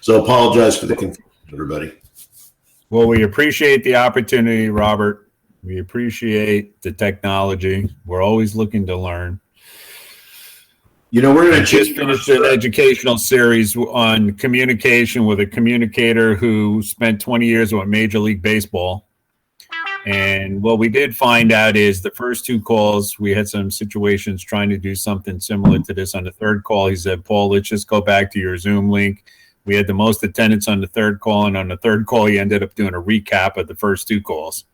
So apologize for the confusion, everybody. Well, we appreciate the opportunity, Robert. We appreciate the technology. We're always looking to learn. You know, we're going to just finish an educational series on communication with a communicator who spent 20 years with Major League Baseball. And what we did find out is the first two calls, we had some situations trying to do something similar to this. On the third call, he said, Paul, let's just go back to your Zoom link. We had the most attendance on the third call. And on the third call, he ended up doing a recap of the first two calls,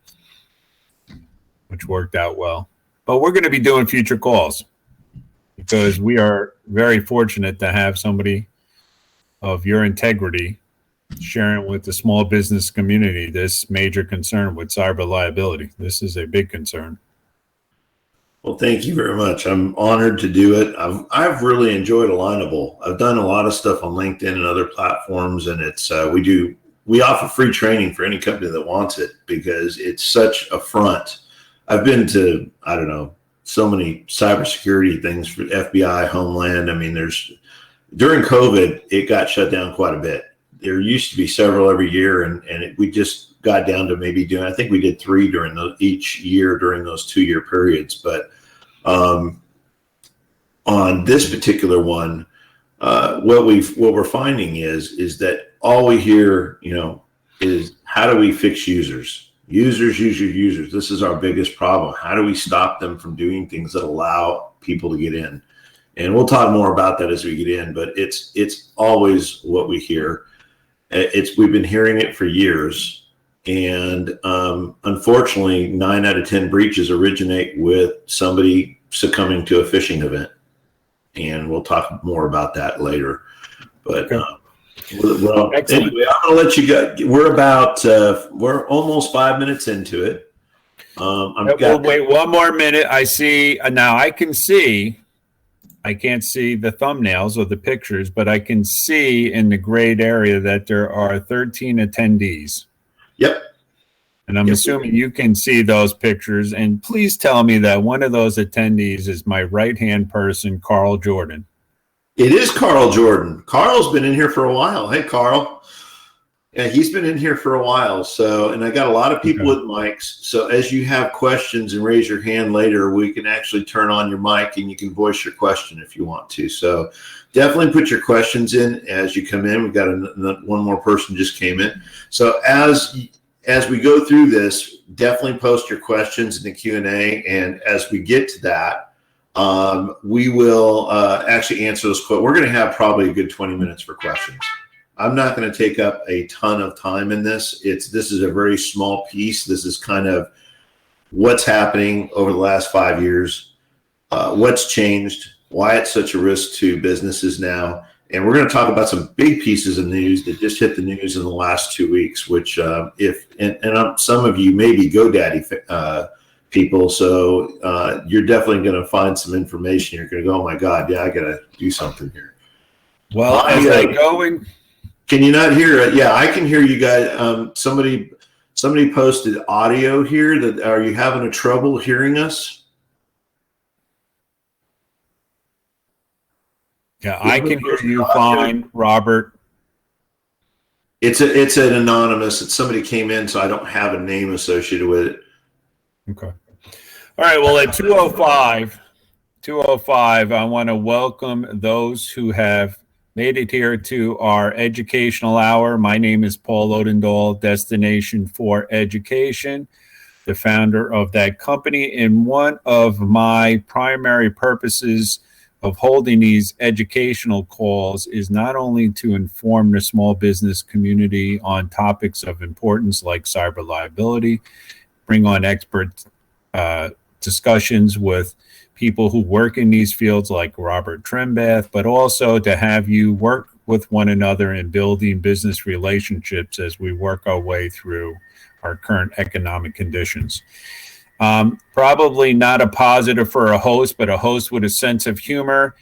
which worked out well. But we're going to be doing future calls, because we are very fortunate to have somebody of your integrity sharing with the small business community this major concern with cyber liability. This is a big concern. Well, thank you very much. I'm honored to do it. I've really enjoyed Alignable. I've done a lot of stuff on LinkedIn and other platforms, and it's we offer free training for any company that wants it, because it's such a front. I've been to, I don't know, so many cybersecurity things for FBI, Homeland. I mean, during COVID, it got shut down quite a bit. There used to be several every year, and we just got down to maybe doing, I think we did 3 during each year during those 2-year periods. But on this particular one, what we're finding is that all we hear, is how do we fix users? Users. This is our biggest problem. How do we stop them from doing things that allow people to get in? And we'll talk more about that as we get in, but it's always what we hear. We've been hearing it for years. And unfortunately, 9 out of 10 breaches originate with somebody succumbing to a phishing event. And we'll talk more about that later. But well, anyway, I'm going to let you go. We're almost 5 minutes into it. We'll wait one more minute. I see now. I can't see the thumbnails or the pictures, but I can see in the grayed area that there are 13 attendees. Yep. And I'm assuming you can see those pictures. And please tell me that one of those attendees is my right-hand person, Carl Jordan. It is Carl Jordan. Carl's been in here for a while. Hey, Carl. Yeah, he's been in here for a while. So, and I got a lot of people with mics. So as you have questions and raise your hand later, we can actually turn on your mic and you can voice your question if you want to. So definitely put your questions in as you come in. We've got one more person just came in. So as we go through this, definitely post your questions in the Q&A. And as we get to that, we will actually answer those questions. We're going to have probably a good 20 minutes for questions. I'm not going to take up a ton of time in this. This is a very small piece. This is kind of what's happening over the last 5 years, what's changed, why it's such a risk to businesses now. And we're going to talk about some big pieces of news that just hit the news in the last 2 weeks, which some of you may be GoDaddy people. So you're definitely going to find some information. You're going to go, oh my God, yeah, I got to do something here. Well, as I go in. Can you not hear it? Yeah, I can hear you guys. Somebody posted audio here. Are you having a trouble hearing us? Yeah, I can hear you fine, Robert. It's an anonymous. It's somebody came in, so I don't have a name associated with it. Okay. All right. Well, at 2:05, I want to welcome those who have made it here to our educational hour. My name is Paul Odendahl, Destination for Education, the founder of that company. And one of my primary purposes of holding these educational calls is not only to inform the small business community on topics of importance like cyber liability, bring on expert discussions with people who work in these fields like Robert Trembath, but also to have you work with one another in building business relationships as we work our way through our current economic conditions. Probably not a positive for a host, but a host with a sense of humor.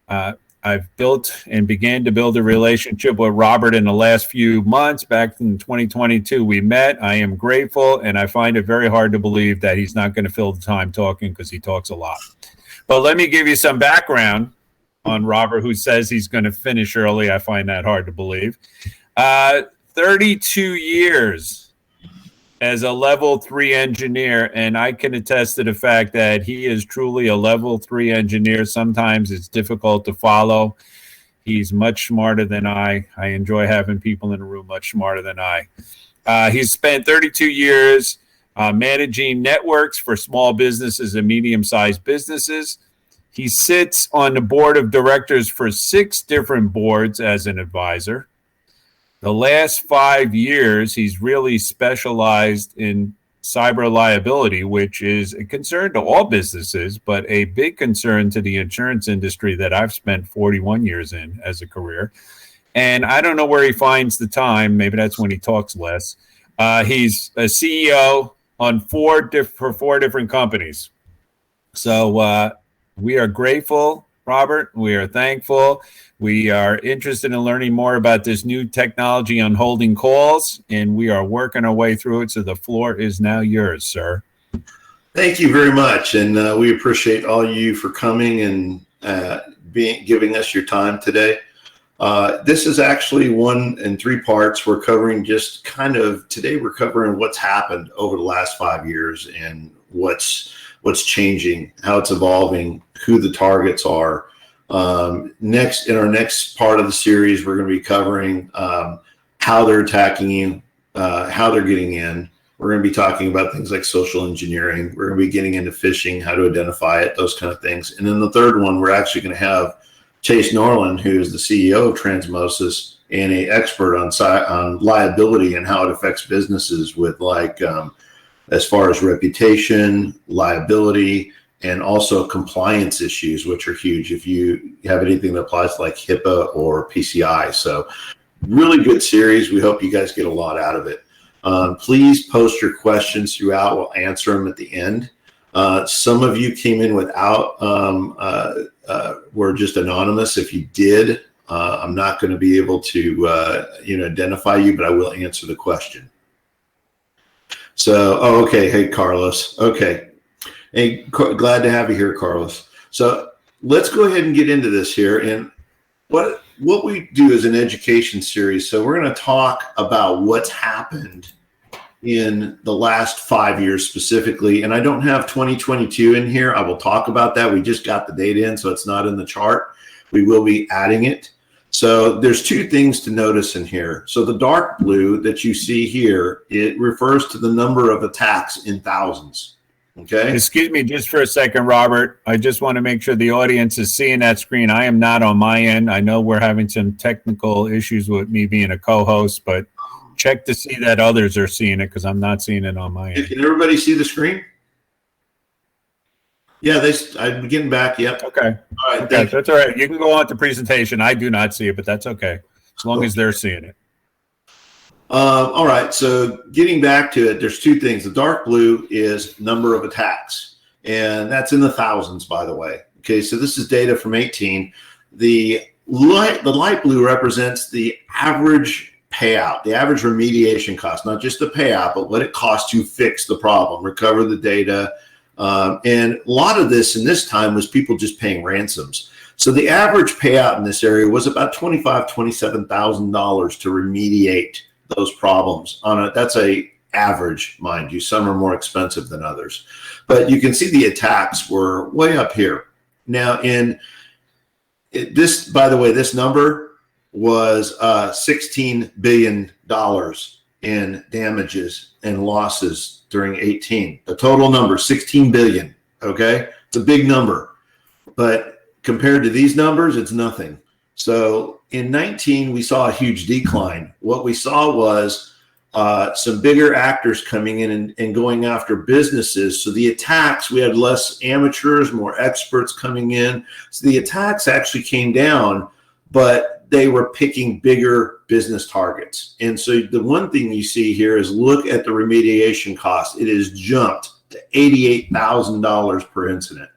I've built and began to build a relationship with Robert in the last few months. Back in 2022, we met. I am grateful, and I find it very hard to believe that he's not going to fill the time talking because he talks a lot. But let me give you some background on Robert, who says he's going to finish early. I find that hard to believe. 32 years as a level 3 engineer, and I can attest to the fact that he is truly a level 3 engineer. Sometimes it's difficult to follow. He's much smarter than I. I enjoy having people in the room much smarter than I. He's spent 32 years managing networks for small businesses and medium-sized businesses. He sits on the board of directors for 6 different boards as an advisor. The last 5 years, he's really specialized in cyber liability, which is a concern to all businesses, but a big concern to the insurance industry that I've spent 41 years in as a career. And I don't know where he finds the time. Maybe that's when he talks less. He's a CEO on 4 different companies. So we are grateful, Robert. We are thankful. We are interested in learning more about this new technology on holding calls, and we are working our way through it. So the floor is now yours, sir. Thank you very much. And we appreciate all you for coming and giving us your time today. This is actually 1 in 3 parts. We're covering today we're covering what's happened over the last 5 years and what's changing, how it's evolving, who the targets are. Next, in our next part of the series, we're going to be covering how they're attacking you, how they're getting in. We're going to be talking about things like social engineering. We're going to be getting into phishing, how to identify it, those kind of things. And then the third one, we're actually going to have Chase Norland, who is the CEO of Transmosis and an expert on liability and how it affects businesses with as far as reputation, liability, and also compliance issues, which are huge if you have anything that applies like HIPAA or PCI. So really good series. We hope you guys get a lot out of it. Please post your questions throughout. We'll answer them at the end. Some of you came in without, were just anonymous. If you did, I'm not going to be able to, identify you, but I will answer the question. So, okay. Hey, Carlos. Okay. Hey, glad to have you here, Carlos. So let's go ahead and get into this here. And what we do is an education series. So we're going to talk about what's happened in the last 5 years specifically. And I don't have 2022 in here. I will talk about that. We just got the data in, so it's not in the chart. We will be adding it. So there's 2 things to notice in here. So the dark blue that you see here, it refers to the number of attacks in thousands. Okay. Excuse me just for a second, Robert. I just want to make sure the audience is seeing that screen. I am not on my end. I know we're having some technical issues with me being a co-host, but check to see that others are seeing it because I'm not seeing it on my end. Can everybody see the screen? Yeah, I'm getting back. Yep. Okay. All right. Okay, that's all right. You can go on to presentation. I do not see it, but that's okay. As long as they're seeing it. All right. So getting back to it, there's 2 things. The dark blue is number of attacks, and that's in the thousands, by the way. Okay. So this is data from 18. The light blue represents the average payout, the average remediation cost, not just the payout, but what it costs to fix the problem, recover the data. And a lot of this in this time was people just paying ransoms. So the average payout in this area was about $25,000, $27,000 to remediate those problems. That's a average, mind you. Some are more expensive than others. But you can see the attacks were way up here. Now, this, by the way, this number was $16 billion in damages and losses during 18. The total number, 16 billion. Okay, it's a big number, but compared to these numbers, it's nothing. So in 19, we saw a huge decline. What we saw was some bigger actors coming in and going after businesses. So the attacks, we had less amateurs, more experts coming in. So the attacks actually came down, but they were picking bigger business targets. And so the one thing you see here is look at the remediation cost. It has jumped to $88,000 per incident.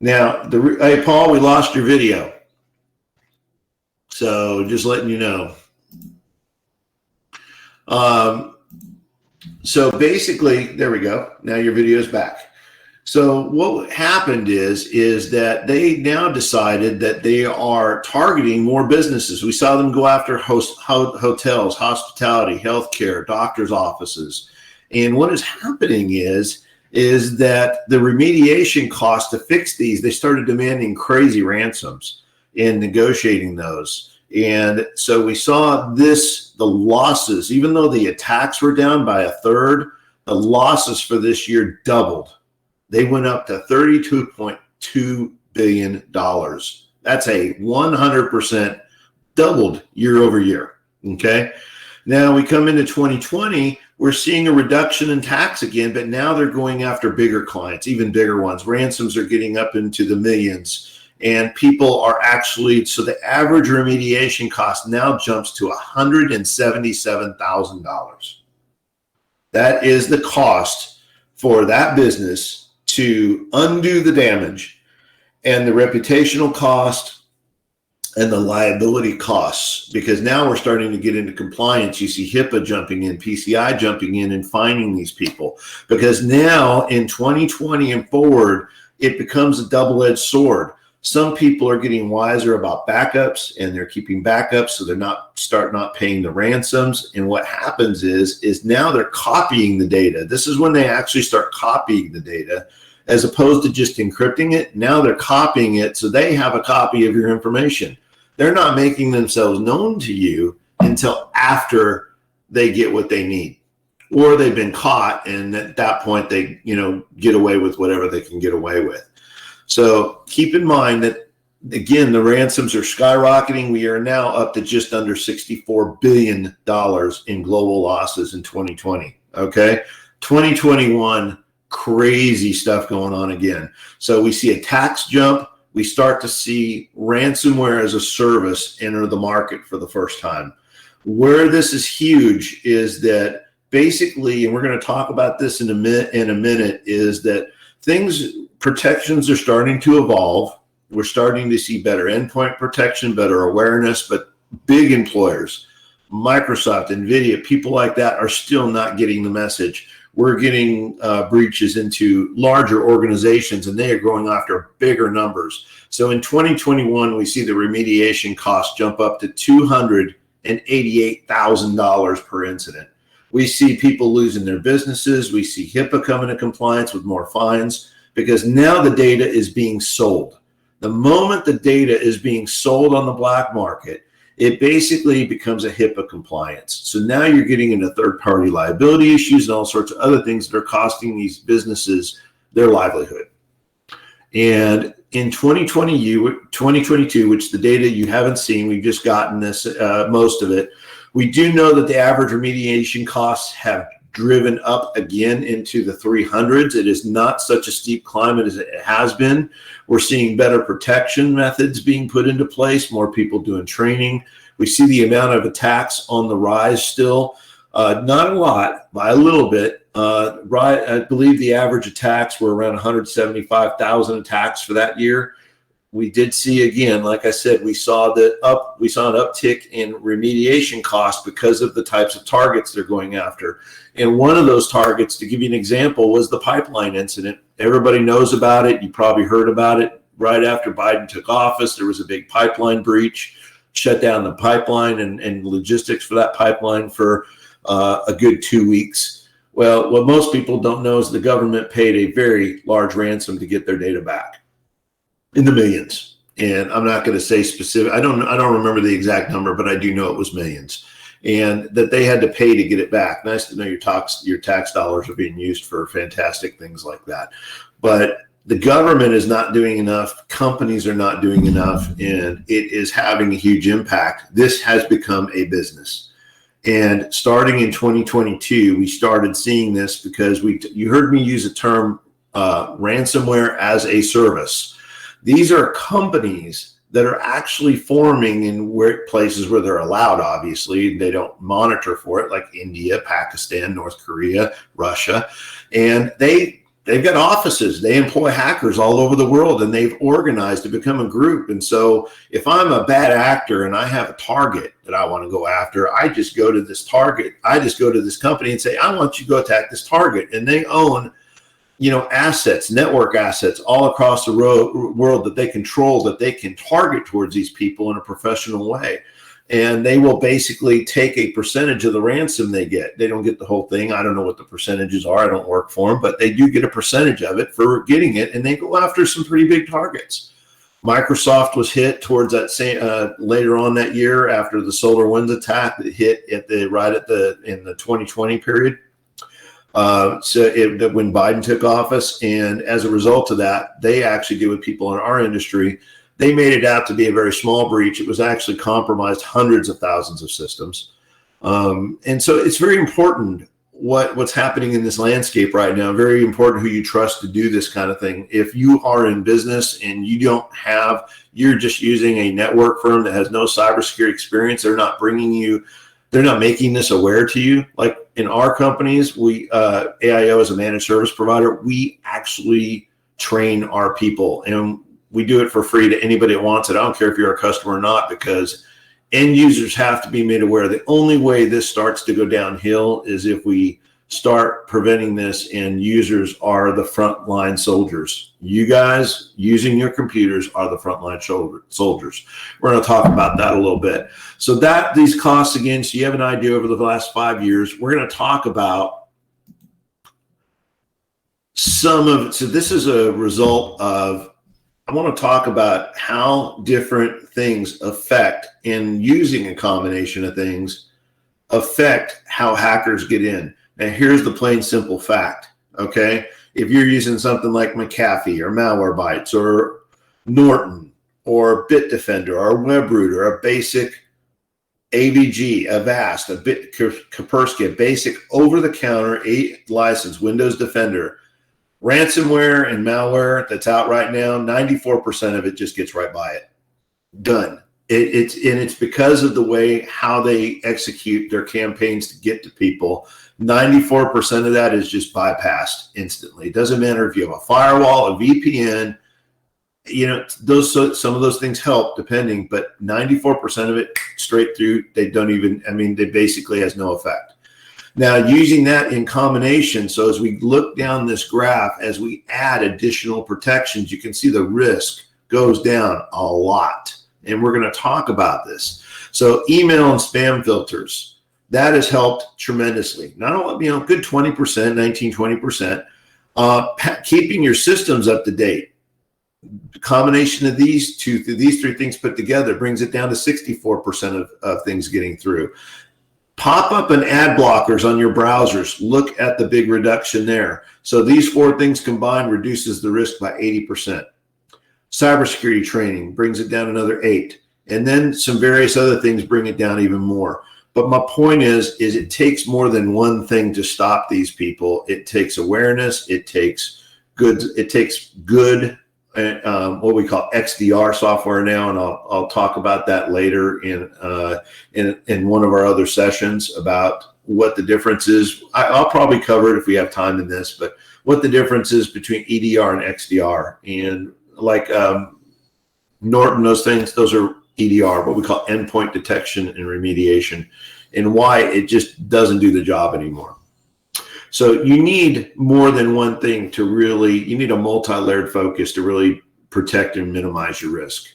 Now, hey, Paul, we lost your video. So just letting you know. So basically, there we go. Now your video is back. So what happened is that they now decided that they are targeting more businesses. We saw them go after hotels, hospitality, healthcare, doctors' offices. And what is happening is that the remediation cost to fix these, they started demanding crazy ransoms in negotiating those. And so we saw the losses, even though the attacks were down by a third, the losses for this year doubled. They went up to $32.2 billion. That's a 100% doubled year over year. Okay. Now we come into 2020, we're seeing a reduction in tax again, but now they're going after bigger clients, even bigger ones. Ransoms are getting up into the millions, and people are so the average remediation cost now jumps to $177,000. That is the cost for that business to undo the damage, and the reputational cost and the liability costs, because now we're starting to get into compliance. You see HIPAA jumping in, PCI jumping in and fining these people, because now in 2020 and forward, it becomes a double-edged sword. Some people are getting wiser about backups, and they're keeping backups, so they're not paying the ransoms. And what happens is now they're copying the data. This is when they actually start copying the data, as opposed to just encrypting it. Now they're copying it, so they have a copy of your information. They're not making themselves known to you until after they get what they need, or they've been caught, and at that point they get away with whatever they can get away with. So keep in mind that, again, the ransoms are skyrocketing. We are now up to just under $64 billion in global losses in 2020. Okay. 2021, crazy stuff going on again. So we see a tax jump. We start to see ransomware as a service enter the market for the first time. Where this is huge is that basically, and we're going to talk about this in a minute, is that protections are starting to evolve. We're starting to see better endpoint protection, better awareness, but big employers, Microsoft, NVIDIA, people like that are still not getting the message. We're getting breaches into larger organizations, and they are going after bigger numbers. So in 2021, we see the remediation costs jump up to $288,000 per incident. We see people losing their businesses. We see HIPAA coming into compliance with more fines, because now the data is being sold. The moment the data is being sold on the black market, it basically becomes a HIPAA compliance. So now you're getting into third-party liability issues and all sorts of other things that are costing these businesses their livelihood. And in 2022, which the data you haven't seen, we've just gotten this, most of it, we do know that the average remediation costs have driven up again into the 300s. It is not such a steep climb as it has been. We're seeing better protection methods being put into place, more people doing training. We see the amount of attacks on the rise still, not a lot, by a little bit. I believe the average attacks were around 175,000 attacks for that year. We did see, again, like I said, we saw an uptick in remediation costs because of the types of targets they're going after. And one of those targets, to give you an example, was the pipeline incident. Everybody knows about it. You probably heard about it right after Biden took office. There was a big pipeline breach, shut down the pipeline and logistics for that pipeline for a good 2 weeks. Well, what most people don't know is the government paid a very large ransom to get their data back, in the millions. And I'm not going to say specific. I don't remember the exact number, but I do know it was millions, and that they had to pay to get it back. Nice to know your tax dollars are being used for fantastic things like that. But the government is not doing enough. Companies are not doing enough, and it is having a huge impact. This has become a business. And starting in 2022, we started seeing this because you heard me use a term, ransomware as a service. These are companies that are actually forming in places where they're allowed. Obviously, they don't monitor for it, like India, Pakistan, North Korea, Russia. And they've got offices. They employ hackers all over the world, and they've organized to become a group. And so if I'm a bad actor and I have a target that I want to go after, I just go to this target. I just go to this company and say, I want you to go attack this target. And they own assets, network assets all across the world that they control, that they can target towards these people in a professional way. And they will basically take a percentage of the ransom they get. They don't get the whole thing. I don't know what the percentages are. I don't work for them, but they do get a percentage of it for getting it. And they go after some pretty big targets. Microsoft was hit towards that same later on that year after the SolarWinds attack that hit in the 2020 period. When Biden took office, and as a result of that, they actually did with people in our industry. They made it out to be a very small breach. It was actually compromised hundreds of thousands of systems. And so it's very important what's happening in this landscape right now. Very important who you trust to do this kind of thing. If you are in business and you're just using a network firm that has no cybersecurity experience, they're not making this aware to you. Like in our companies, AIO is a managed service provider. We actually train our people, and we do it for free to anybody that wants it. I don't care if you're a customer or not, because end users have to be made aware. The only way this starts to go downhill is if we start preventing this, and users are the frontline soldiers. You guys using your computers are the frontline soldiers. We're going to talk about that a little bit. So these costs, again, so you have an idea over the last 5 years. We're going to talk about some of it. So this is a result of, I want to talk about how different things affect, in using a combination of things, affect how hackers get in. Now, here's the plain simple fact, okay? If you're using something like McAfee or Malwarebytes or Norton or Bitdefender or WebRoot, a basic AVG, Avast, Kaspersky, a basic over-the-counter 8 license Windows Defender, ransomware and malware that's out right now, 94% of it just gets right by it. Done. It's because of the way how they execute their campaigns to get to people. 94% of that is just bypassed instantly. It doesn't matter if you have a firewall, a VPN, some of those things help depending, but 94% of it straight through, they basically has no effect. Now, using that in combination, so as we look down this graph, as we add additional protections, you can see the risk goes down a lot. And we're going to talk about this. So email and spam filters, that has helped tremendously. Not only, good 20%, 19, 20%. Keeping your systems up to date. The combination of these three things put together brings it down to 64% of things getting through. Pop-up and ad blockers on your browsers. Look at the big reduction there. So these 4 things combined reduces the risk by 80%. Cybersecurity training brings it down another 8. And then some various other things bring it down even more. But my point is it takes more than one thing to stop these people. It takes awareness. It takes good what we call XDR software now, and I'll talk about that later in one of our other sessions about what the difference is. I'll probably cover it if we have time in this, but what the difference is between EDR and XDR. And like Norton, those are EDR, what we call endpoint detection and remediation, and why it just doesn't do the job anymore. So you need more than one thing you need a multi-layered focus to really protect and minimize your risk.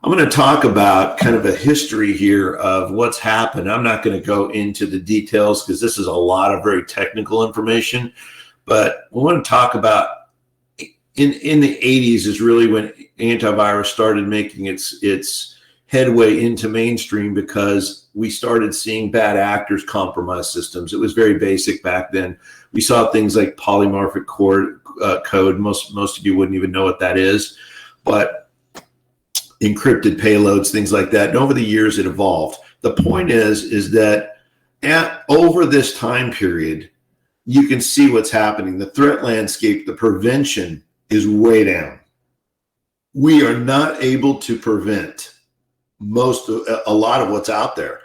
I'm going to talk about kind of a history here of what's happened. I'm not going to go into the details because this is a lot of very technical information, but we want to talk about in the 80s is really when antivirus started making its headway into mainstream, because we started seeing bad actors compromise systems. It was very basic back then. We saw things like polymorphic code. Most of you wouldn't even know what that is, but encrypted payloads, things like that. And over the years, it evolved. The point is that over this time period, you can see what's happening. The threat landscape, the prevention is way down. We are not able to prevent a lot of what's out there.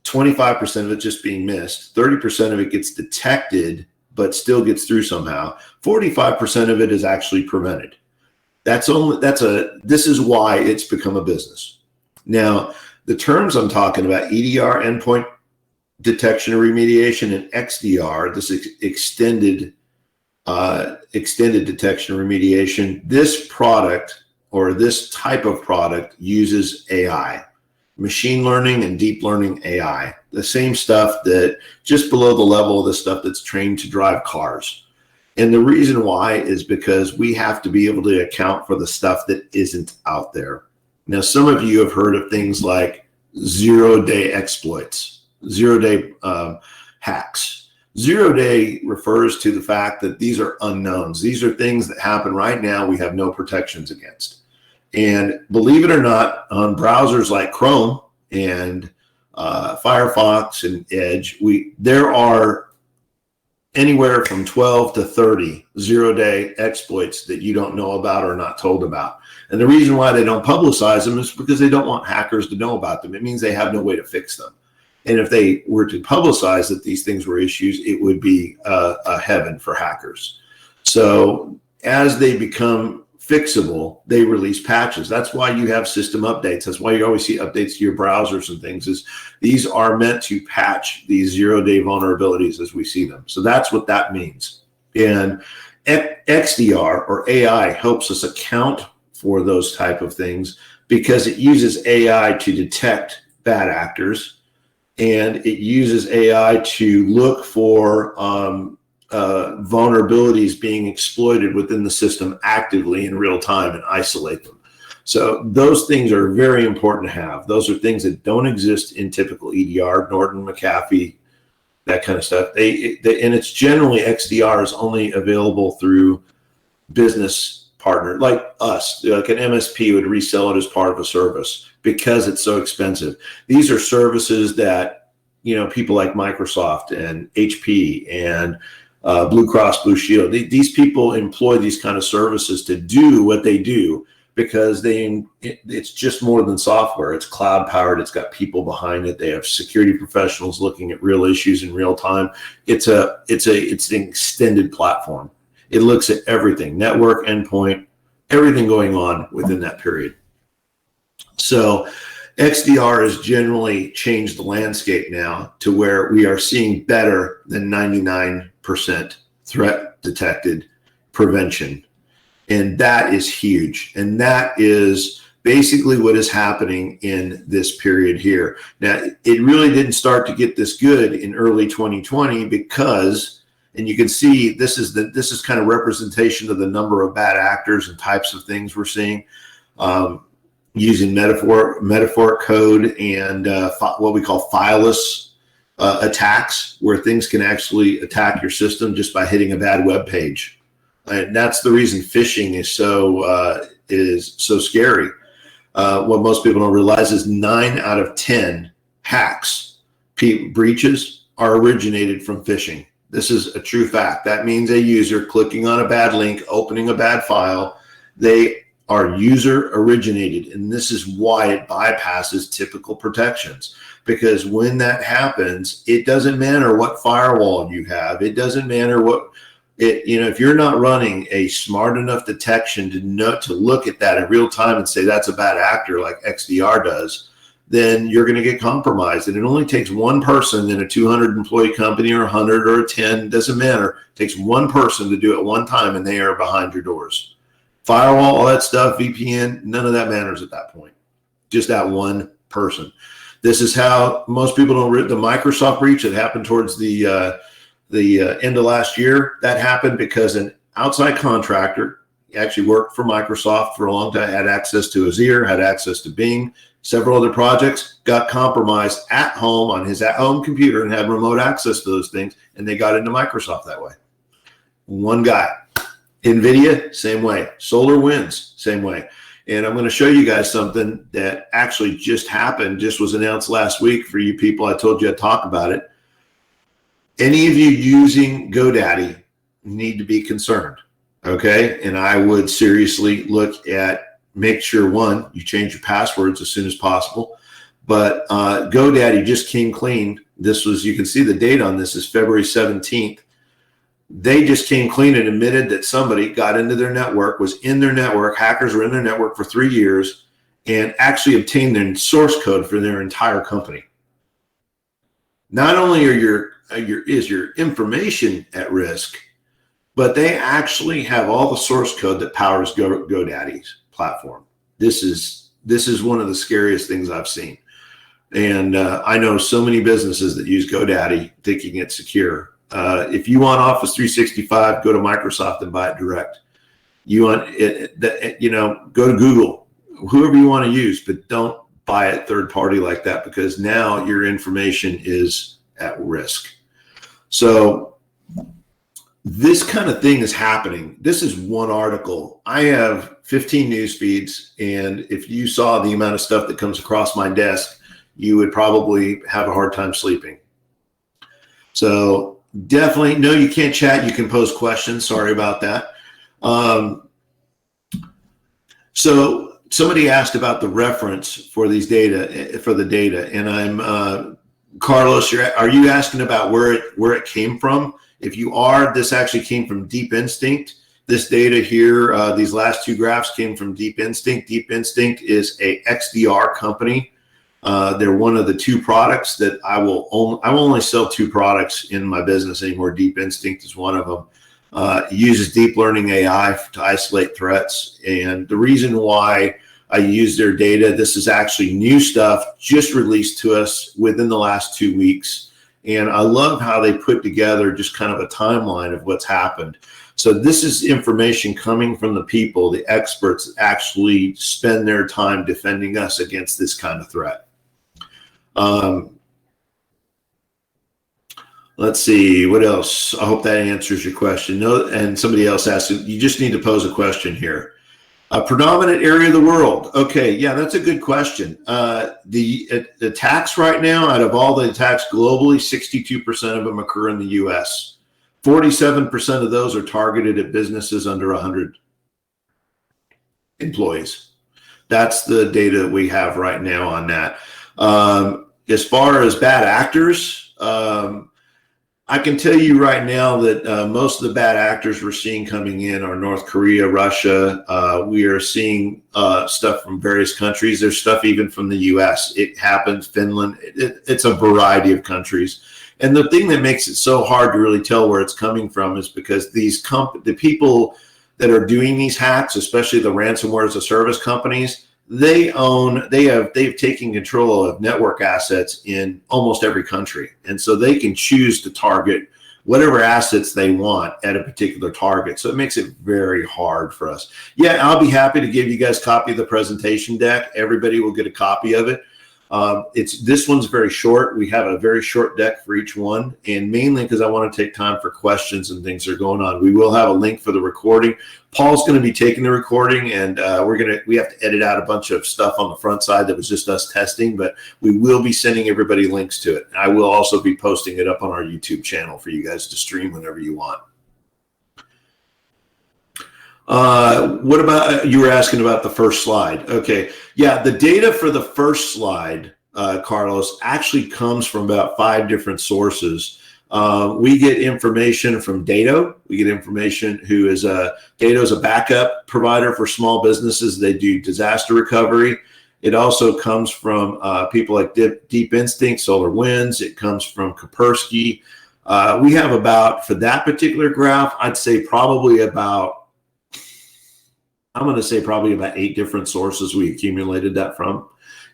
25% of it just being missed. 30% of it gets detected, but still gets through somehow. 45% of it is actually prevented. This is why it's become a business. Now, the terms I'm talking about, EDR, endpoint detection and remediation, and XDR, this extended extended detection remediation. This product, or this type of product, uses AI, machine learning and deep learning AI, the same stuff that just below the level of the stuff that's trained to drive cars. And the reason why is because we have to be able to account for the stuff that isn't out there. Now, some of you have heard of things like zero-day exploits, zero-day hacks. Zero day refers to the fact that these are unknowns. These are things that happen right now we have no protections against. And believe it or not, on browsers like Chrome and Firefox and Edge, there are anywhere from 12 to 30 zero-day exploits that you don't know about or not told about. And the reason why they don't publicize them is because they don't want hackers to know about them. It means they have no way to fix them. And if they were to publicize that these things were issues, it would be a heaven for hackers. So as they become fixable, they release patches. That's why you have system updates. That's why you always see updates to your browsers and things. Is these are meant to patch these zero-day vulnerabilities as we see them. So that's what that means. And XDR, or AI, helps us account for those type of things because it uses AI to detect bad actors. And it uses AI to look for vulnerabilities being exploited within the system actively in real time and isolate them. So those things are very important to have. Those are things that don't exist in typical EDR, Norton, McAfee, that kind of stuff. And it's generally, XDR is only available through business partner like us. Like an MSP would resell it as part of a service because it's so expensive. These are services that, people like Microsoft and HP and Blue Cross Blue Shield, these people employ these kind of services to do what they do because it's just more than software. It's cloud powered. It's got people behind it. They have security professionals looking at real issues in real time. It's an extended platform. It looks at everything, network, endpoint, everything going on within that period. So XDR has generally changed the landscape now to where we are seeing better than 99% threat detected prevention. And that is huge. And that is basically what is happening in this period here. Now, it really didn't start to get this good in early 2020 because, and you can see this is kind of representation of the number of bad actors and types of things we're seeing. Using metaphoric code and what we call fileless attacks, where things can actually attack your system just by hitting a bad web page. And that's the reason phishing is so scary. What most people don't realize is 9 out of 10 hacks, breaches, are originated from phishing. This is a true fact. That means a user clicking on a bad link, opening a bad file. They are user originated, and this is why it bypasses typical protections, because when that happens, it doesn't matter what firewall you have. It doesn't matter if you're not running a smart enough detection to look at that in real time and say that's a bad actor like XDR does, then you're going to get compromised. And it only takes one person in a 200 employee company, or 100 or 10, doesn't matter. It takes one person to do it one time, and they are behind your doors. Firewall, all that stuff, VPN, none of that matters at that point. Just that one person. This is how most people don't read the Microsoft breach that happened towards the end of last year. That happened because an outside contractor actually worked for Microsoft for a long time, had access to Azure, had access to Bing, several other projects, got compromised at home on his at-home computer and had remote access to those things, and they got into Microsoft that way. One guy. NVIDIA, same way. SolarWinds, same way. And I'm going to show you guys something that actually just happened, just was announced last week for you people. I told you I'd talk about it. Any of you using GoDaddy need to be concerned, okay? And I would seriously make sure, one, you change your passwords as soon as possible. But GoDaddy just came clean. You can see the date on this is February 17th. They just came clean and admitted that somebody got into their network, was in their network, hackers were in their network for 3 years, and actually obtained their source code for their entire company. Not only is your information at risk, but they actually have all the source code that powers GoDaddy's platform. This is one of the scariest things I've seen. And I know so many businesses that use GoDaddy thinking it's secure. If you want Office 365, go to Microsoft and buy it direct. You want it, go to Google, whoever you want to use, but don't buy it third party like that, because now your information is at risk. So this kind of thing is happening. This is one article. I have 15 news feeds, and if you saw the amount of stuff that comes across my desk, you would probably have a hard time sleeping. So definitely, no, you can't chat. You can pose questions. Sorry about that. So somebody asked about the reference for these data, and I'm Carlos. Are you asking about where it came from? If you are, this actually came from Deep Instinct. This data here, these last two graphs came from Deep Instinct. Deep Instinct is a XDR company. They're one of the two products that I will only sell two products in my business anymore. Deep Instinct is one of them. It uses deep learning AI to isolate threats. And the reason why I use their data, this is actually new stuff just released to us within the last 2 weeks. And I love how they put together just kind of a timeline of what's happened. So this is information coming from the people, the experts that actually spend their time defending us against this kind of threat. Let's see, what else? I hope that answers your question. No, and somebody else asked, you just need to pose a question here. A predominant area of the world. Okay, yeah, that's a good question. The attacks right now, out of all the attacks globally, 62% of them occur in the US. 47% of those are targeted at businesses under 100 employees. That's the data we have right now on that. As far as bad actors, I can tell you right now that most of the bad actors we're seeing coming in are North Korea, Russia. We are seeing stuff from various countries. There's stuff even from the US. It happens, Finland. It's a variety of countries. And the thing that makes it so hard to really tell where it's coming from is because the people that are doing these hacks, especially the ransomware as a service companies, they've taken control of network assets in almost every country. And so they can choose to target whatever assets they want at a particular target. So it makes it very hard for us. Yeah, I'll be happy to give you guys a copy of the presentation deck. Everybody will get a copy of it. This one's very short. We have a very short deck for each one, and mainly because I want to take time for questions and things that are going on. We will have a link for the recording. Paul's going to be taking the recording, and we have to edit out a bunch of stuff on the front side that was just us testing, but we will be sending everybody links to it. I will also be posting it up on our YouTube channel for you guys to stream whenever you want. What about, you were asking about the first slide. Okay. Yeah. The data for the first slide, Carlos, actually comes from about 5 different sources. We get information from Dato. We get information Dato is a backup provider for small businesses. They do disaster recovery. It also comes from people like Deep Instinct, SolarWinds. It comes from Kaspersky. We have about, for that particular graph, I'd say probably about 8 different sources we accumulated that from,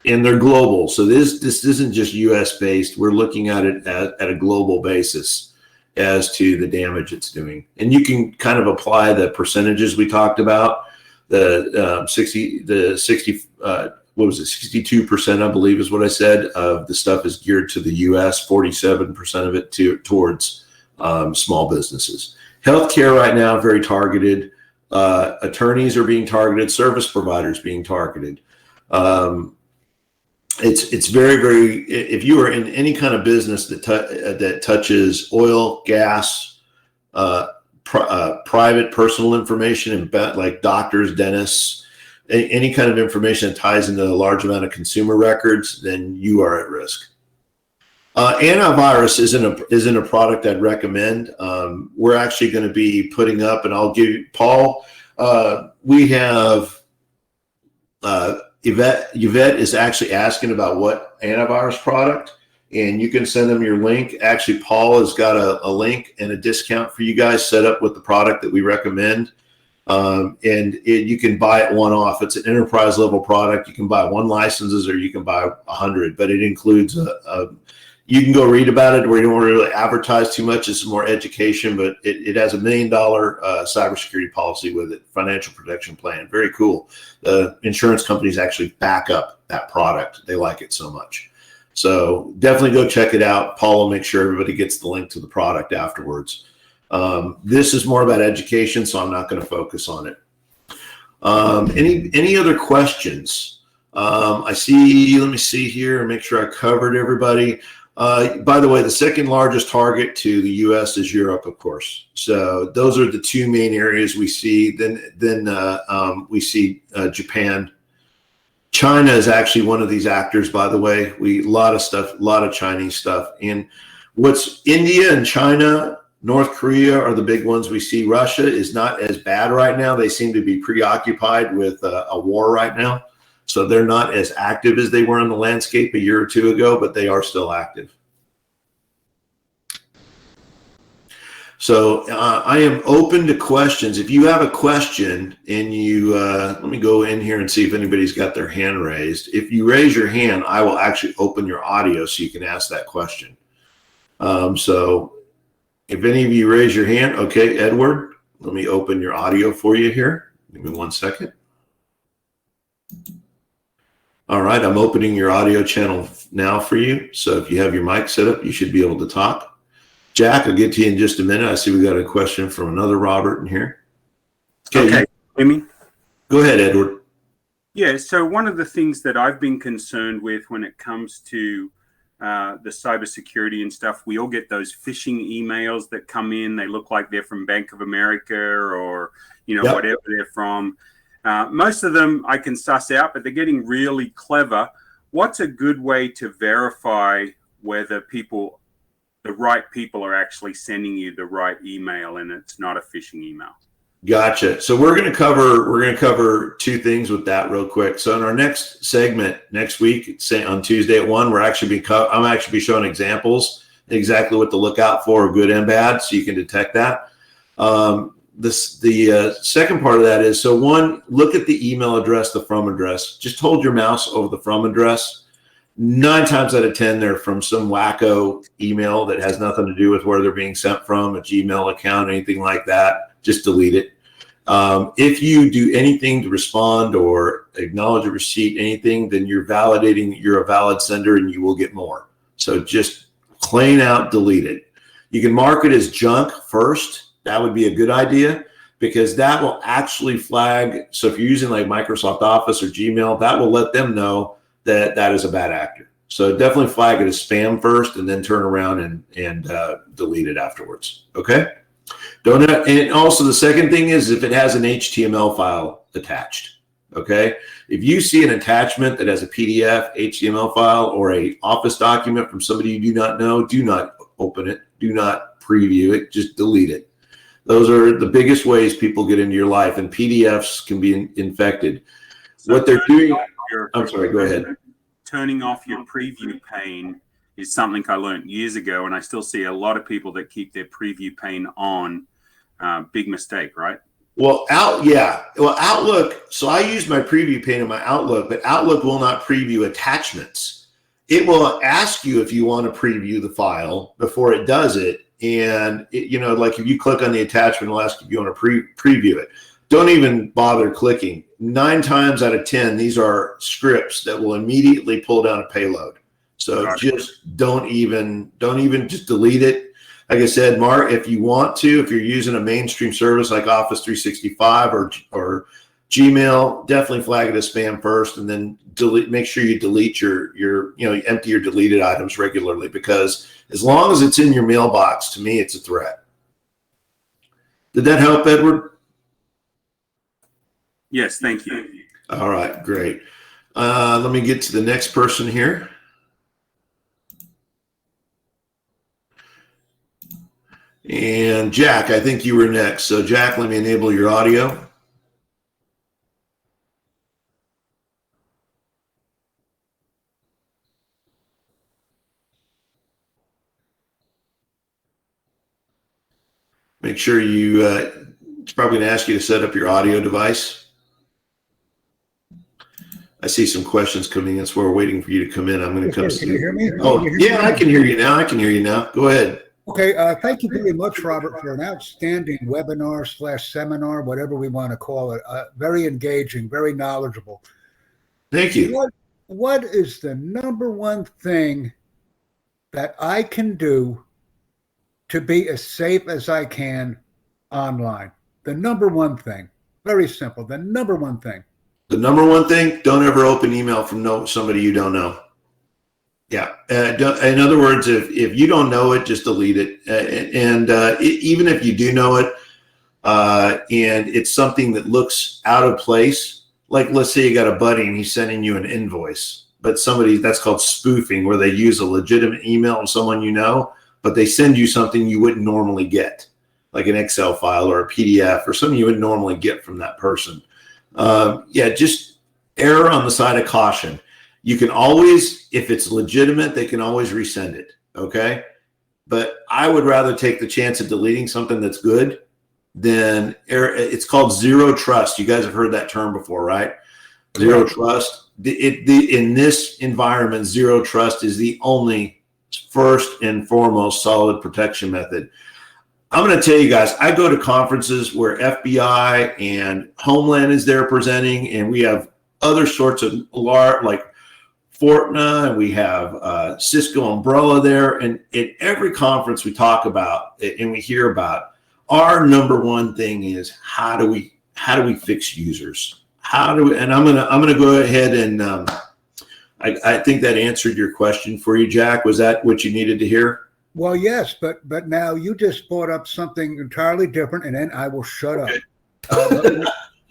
and they're global. So this isn't just US based. We're looking at it at a global basis as to the damage it's doing. And you can kind of apply the percentages we talked about, the 62%, I believe is what I said, of the stuff is geared to the US, 47% of it towards small businesses. Healthcare right now, very targeted. Attorneys are being targeted, service providers being targeted. It's very, very, if you are in any kind of business that touches oil, gas, private personal information, like doctors, dentists, any kind of information that ties into a large amount of consumer records, then you are at risk. Antivirus isn't a product I'd recommend. We're actually going to be putting up, and I'll give Paul. We have Yvette is actually asking about what antivirus product. and you can send them your link. Actually, Paul has got a link and a discount for you guys set up with the product that we recommend. You can buy it one-off. It's an enterprise level product. You can buy 1 licenses or you can buy 100, but it includes you can go read about it. We don't really advertise too much. It's more education, but it has $1 million cybersecurity policy with it, financial protection plan. Very cool. The insurance companies actually back up that product. They like it so much. So definitely go check it out. Paul will make sure everybody gets the link to the product afterwards. This is more about education, so I'm not going to focus on it. Any other questions? I see, let me see here and make sure I covered everybody. By the way, the second largest target to the U.S. is Europe, of course. So those are the 2 main areas we see. Then we see Japan. China is actually one of these actors, by the way. A lot of Chinese stuff. And what's India and China, North Korea are the big ones we see. Russia is not as bad right now. They seem to be preoccupied with a war right now. So they're not as active as they were in the landscape a year or 2 ago, but they are still active. So I am open to questions. If you have a question and you, let me go in here and see if anybody's got their hand raised. If you raise your hand, I will actually open your audio so you can ask that question. So if any of you raise your hand, okay, Edward, let me open your audio for you here. Give me 1 second. All right, I'm opening your audio channel now for you. So if you have your mic set up, you should be able to talk. Jack, I'll get to you in just a minute. I see we got a question from another Robert in here. Okay. Hear me? Go ahead, Edward. Yeah, so one of the things that I've been concerned with when it comes to the cybersecurity and stuff, we all get those phishing emails that come in. They look like they're from Bank of America or, whatever they're from. Most of them I can suss out, but they're getting really clever. What's a good way to verify whether the right people are actually sending you the right email and it's not a phishing email? Gotcha. So we're going to cover 2 things with that real quick. So in our next segment next week, say on Tuesday at 1, I'm actually be showing examples exactly what to look out for, good and bad, so you can detect that. The second part of that is, so 1, look at the email address, the from address. Just hold your mouse over the from address. 9 times out of 10, they're from some wacko email that has nothing to do with where they're being sent from, a Gmail account, anything like that. Just delete it. If you do anything to respond or acknowledge a receipt, anything, then you're validating that you're a valid sender and you will get more. So just plain out delete it. You can mark it as junk first. That would be a good idea because that will actually flag. So if you're using like Microsoft Office or Gmail, that will let them know that that is a bad actor. So definitely flag it as spam first and then turn around and delete it afterwards. Okay. And also the second thing is if it has an HTML file attached. Okay. If you see an attachment that has a PDF, HTML file, or a Office document from somebody you do not know, do not open it. Do not preview it. Just delete it. Those are the biggest ways people get into your life, and PDFs can be infected. So what they're doing, I'm sorry, go ahead. Turning off your preview pane is something I learned years ago, and I still see a lot of people that keep their preview pane on. Big mistake, right? Well, Outlook. So I use my preview pane in my Outlook, but Outlook will not preview attachments. It will ask you if you want to preview the file before it does it. And like if you click on the attachment, it'll ask if you want to preview it. Don't even bother clicking. 9 times out of 10, these are scripts that will immediately pull down a payload. So just don't even just delete it. Like I said, Mark, if you want to, if you're using a mainstream service like Office 365 or Gmail, definitely flag it as spam first, and then make sure you delete you empty your deleted items regularly, because as long as it's in your mailbox, to me, it's a threat. Did that help, Edward? Yes, thank you. All right, great. Let me get to the next person here. And Jack, I think you were next. So Jack, let me enable your audio. Make sure you, it's probably going to ask you to set up your audio device. I see some questions coming in, so we're waiting for you to come in. I'm going to come see. Can you hear me? Oh, yeah, I can hear you now. I can hear you now. Go ahead. Okay, thank you very much, Robert, for an outstanding webinar/seminar, whatever we want to call it. Very engaging, very knowledgeable. Thank you. What is the number one thing that I can do to be as safe as I can online? The number one thing. Very simple. The number one thing. The number one thing, don't ever open email from somebody you don't know. Yeah. In other words, if you don't know it, just delete it. Even if you do know it, and it's something that looks out of place, like let's say you got a buddy and he's sending you an invoice, but that's called spoofing, where they use a legitimate email of someone you know, but they send you something you wouldn't normally get, like an Excel file or a PDF or something you wouldn't normally get from that person. Just err on the side of caution. You can always, if it's legitimate, they can always resend it. Okay. But I would rather take the chance of deleting something that's good than error. It's called zero trust. You guys have heard that term before, right? Zero trust. In this environment, zero trust is the only first and foremost solid protection method. I'm going to tell you guys, I go to conferences where FBI and Homeland is there presenting, and we have other sorts of like Fortna, and we have Cisco Umbrella there. And at every conference we talk about and we hear about, our number one thing is how do we fix users? And I'm gonna go ahead and I think that answered your question for you, Jack. Was that what you needed to hear? Well, yes, but now you just brought up something entirely different, and then I will shut up.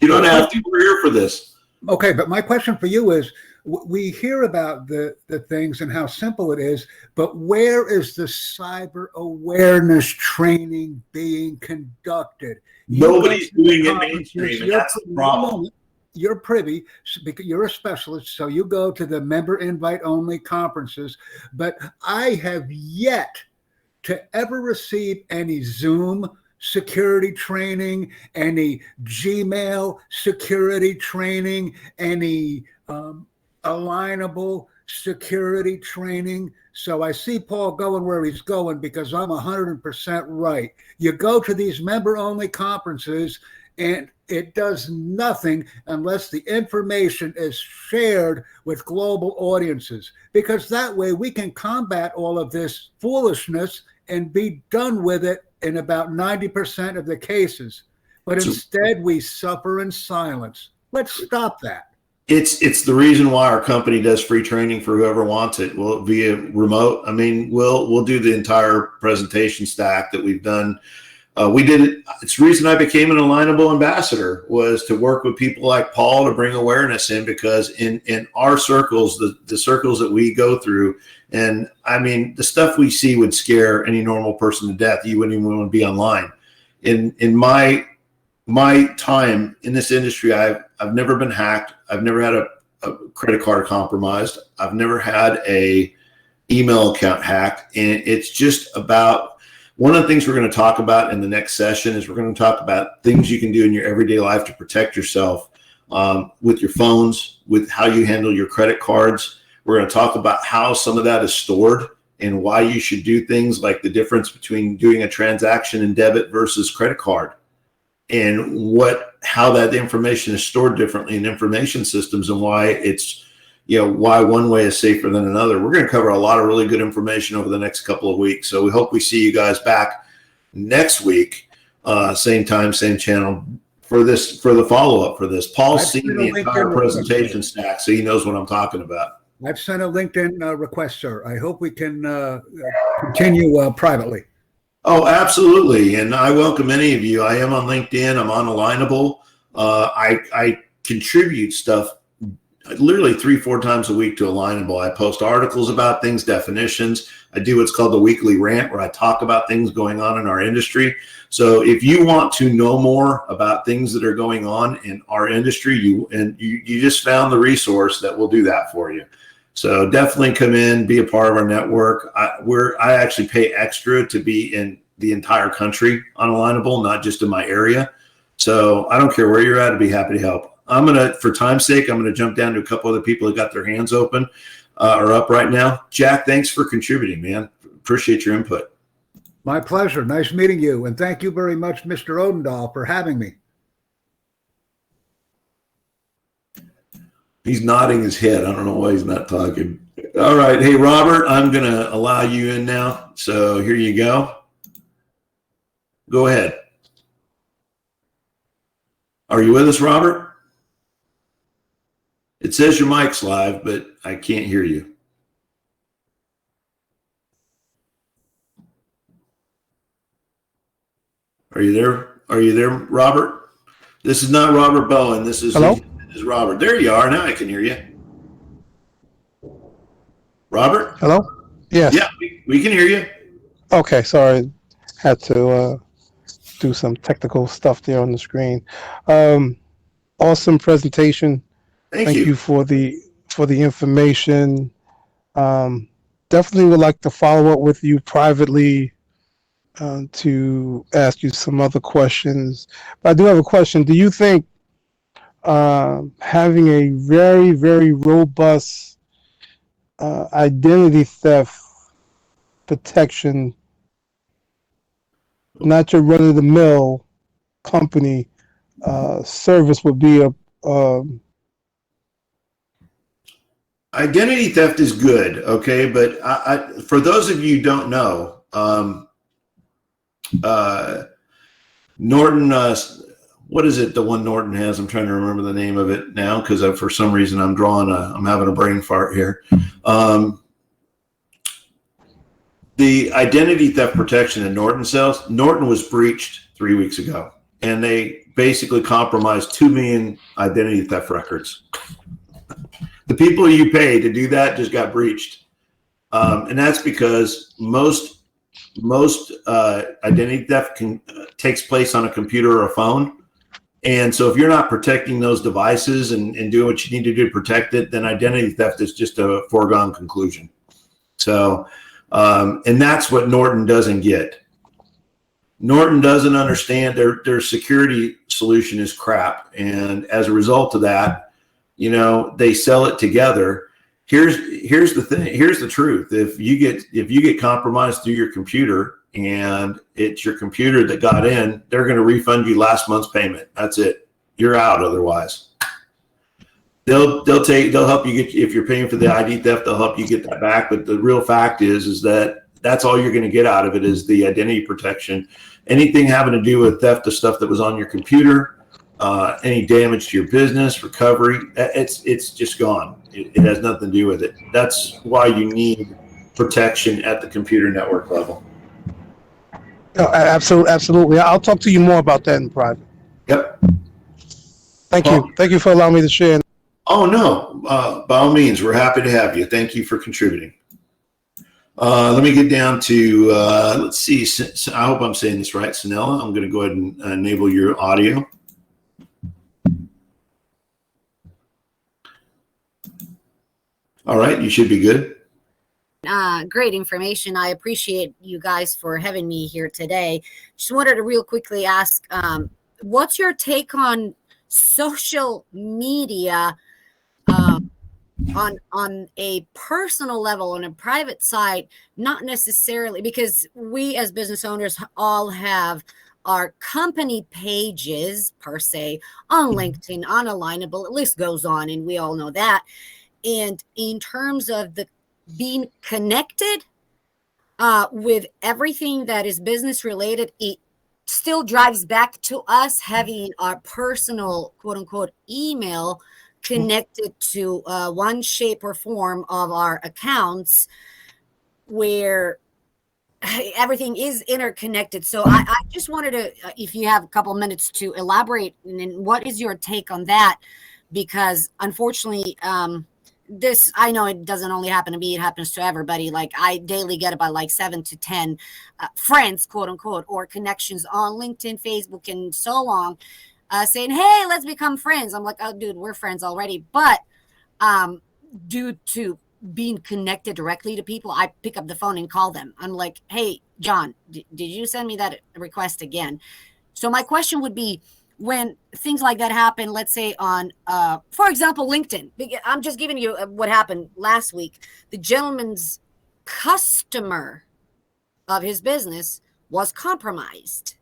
You don't have to. We're here for this. Okay, but my question for you is, we hear about the things and how simple it is, but where is the cyber awareness training being conducted? Nobody's doing it mainstream, and that's the problem. You're privy because you're a specialist, so you go to the member invite only conferences, but I have yet to ever receive any Zoom security training, any Gmail security training, any alignable security training. So I see Paul going where he's going because I'm 100% right. You go to these member-only conferences and it does nothing unless the information is shared with global audiences, because that way we can combat all of this foolishness and be done with it in about 90% of the cases. But instead we suffer in silence. Let's stop that. It's the reason why our company does free training for whoever wants it. Will it be a remote? I mean, we'll do the entire presentation stack that we've done. We did it. It's the reason I became an Alignable ambassador, was to work with people like Paul to bring awareness in, because in our circles, the circles that we go through, and I mean, the stuff we see would scare any normal person to death. You wouldn't even want to be online. In my time in this industry, I've never been hacked. I've never had a credit card compromised. I've never had a email account hacked. And it's just about, one of the things we're going to talk about in the next session is we're going to talk about things you can do in your everyday life to protect yourself, with your phones, with how you handle your credit cards. We're going to talk about how some of that is stored and why you should do things like the difference between doing a transaction in debit versus credit card, and how that information is stored differently in information systems, and why it's, why one way is safer than another. We're going to cover a lot of really good information over the next couple of weeks. So we hope we see you guys back next week, same time, same channel, for the follow-up for this. Paul's seen the entire presentation stack, so he knows what I'm talking about. I've sent a LinkedIn request, sir. I hope we can continue privately. Oh, absolutely. And I welcome any of you. I am on LinkedIn. I'm on Alignable. I contribute stuff literally 3-4 times a week to Alignable. I post articles about things, definitions. I do what's called the weekly rant, where I talk about things going on in our industry. So if you want to know more about things that are going on in our industry, you just found the resource that will do that for you. So definitely come in, be a part of our network. I actually pay extra to be in the entire country on Alignable, not just in my area. So I don't care where you're at. I'd be happy to help. For time's sake, I'm going to jump down to a couple other people that got their hands open or up right now. Jack, thanks for contributing, man. Appreciate your input. My pleasure. Nice meeting you. And thank you very much, Mr. Odendahl, for having me. He's nodding his head. I don't know why he's not talking. All right. Hey, Robert, I'm going to allow you in now. So here you go. Go ahead. Are you with us, Robert? It says your mic's live, but I can't hear you. Are you there? Are you there, Robert? This is not Robert Bowen. This is Robert. There you are. Now I can hear you. Robert? Hello? Yes. Yeah, we can hear you. Okay, sorry. Had to do some technical stuff there on the screen. Awesome presentation. Thank you. You for the information. Definitely would like to follow up with you privately to ask you some other questions. But I do have a question. Do you think having a very, very robust identity theft protection, not your run-of-the-mill company service, would be a identity theft is good, okay, but for those of you who don't know, Norton, what is it? The one Norton has? I'm trying to remember the name of it now because for some reason I'm having a brain fart here. The identity theft protection that Norton sells, Norton was breached 3 weeks ago, and they basically compromised 2 million identity theft records. The people you pay to do that just got breached, and that's because most identity theft takes place on a computer or a phone. And so if you're not protecting those devices and doing what you need to do to protect it, then identity theft is just a foregone conclusion. So, and that's what Norton doesn't get. Norton doesn't understand their security solution is crap. And as a result of that, they sell it together. Here's the thing. Here's the truth. If you get compromised through your computer and it's your computer that got in, they're going to refund you last month's payment. That's it. You're out. Otherwise, they'll help you get, if you're paying for the ID theft, they'll help you get that back. But the real fact is that that's all you're going to get out of it is the identity protection. Anything having to do with theft of stuff that was on your computer, any damage to your business, recovery, it's just gone. It has nothing to do with it. That's why you need protection at the computer network level. No, absolutely. I'll talk to you more about that in private. Yep. Thank you. Thank you for allowing me to share. Oh, no. By all means, we're happy to have you. Thank you for contributing. Let me get down to, let's see. I hope I'm saying this right, Sanella. I'm going to go ahead and enable your audio. All right, you should be good. Great information. I appreciate you guys for having me here today. Just wanted to real quickly ask, what's your take on social media on a personal level, on a private side, not necessarily, because we as business owners all have our company pages per se on LinkedIn, on Alignable, the list goes on, and we all know that. And in terms of the being connected with everything that is business related, it still drives back to us having our personal quote unquote email connected to one shape or form of our accounts where everything is interconnected. So I just wanted to, if you have a couple minutes to elaborate, and what is your take on that? Because unfortunately, this, I know it doesn't only happen to me, it happens to everybody. Like I daily get about like 7 to 10 friends, quote unquote, or connections on LinkedIn, Facebook, and so on, saying, hey, let's become friends. I'm like, oh, dude, we're friends already. But due to being connected directly to people, I pick up the phone and call them. I'm like, hey, John, did you send me that request again? So my question would be, when things like that happen, let's say on, for example, LinkedIn, I'm just giving you what happened last week. The gentleman's customer of his business was compromised.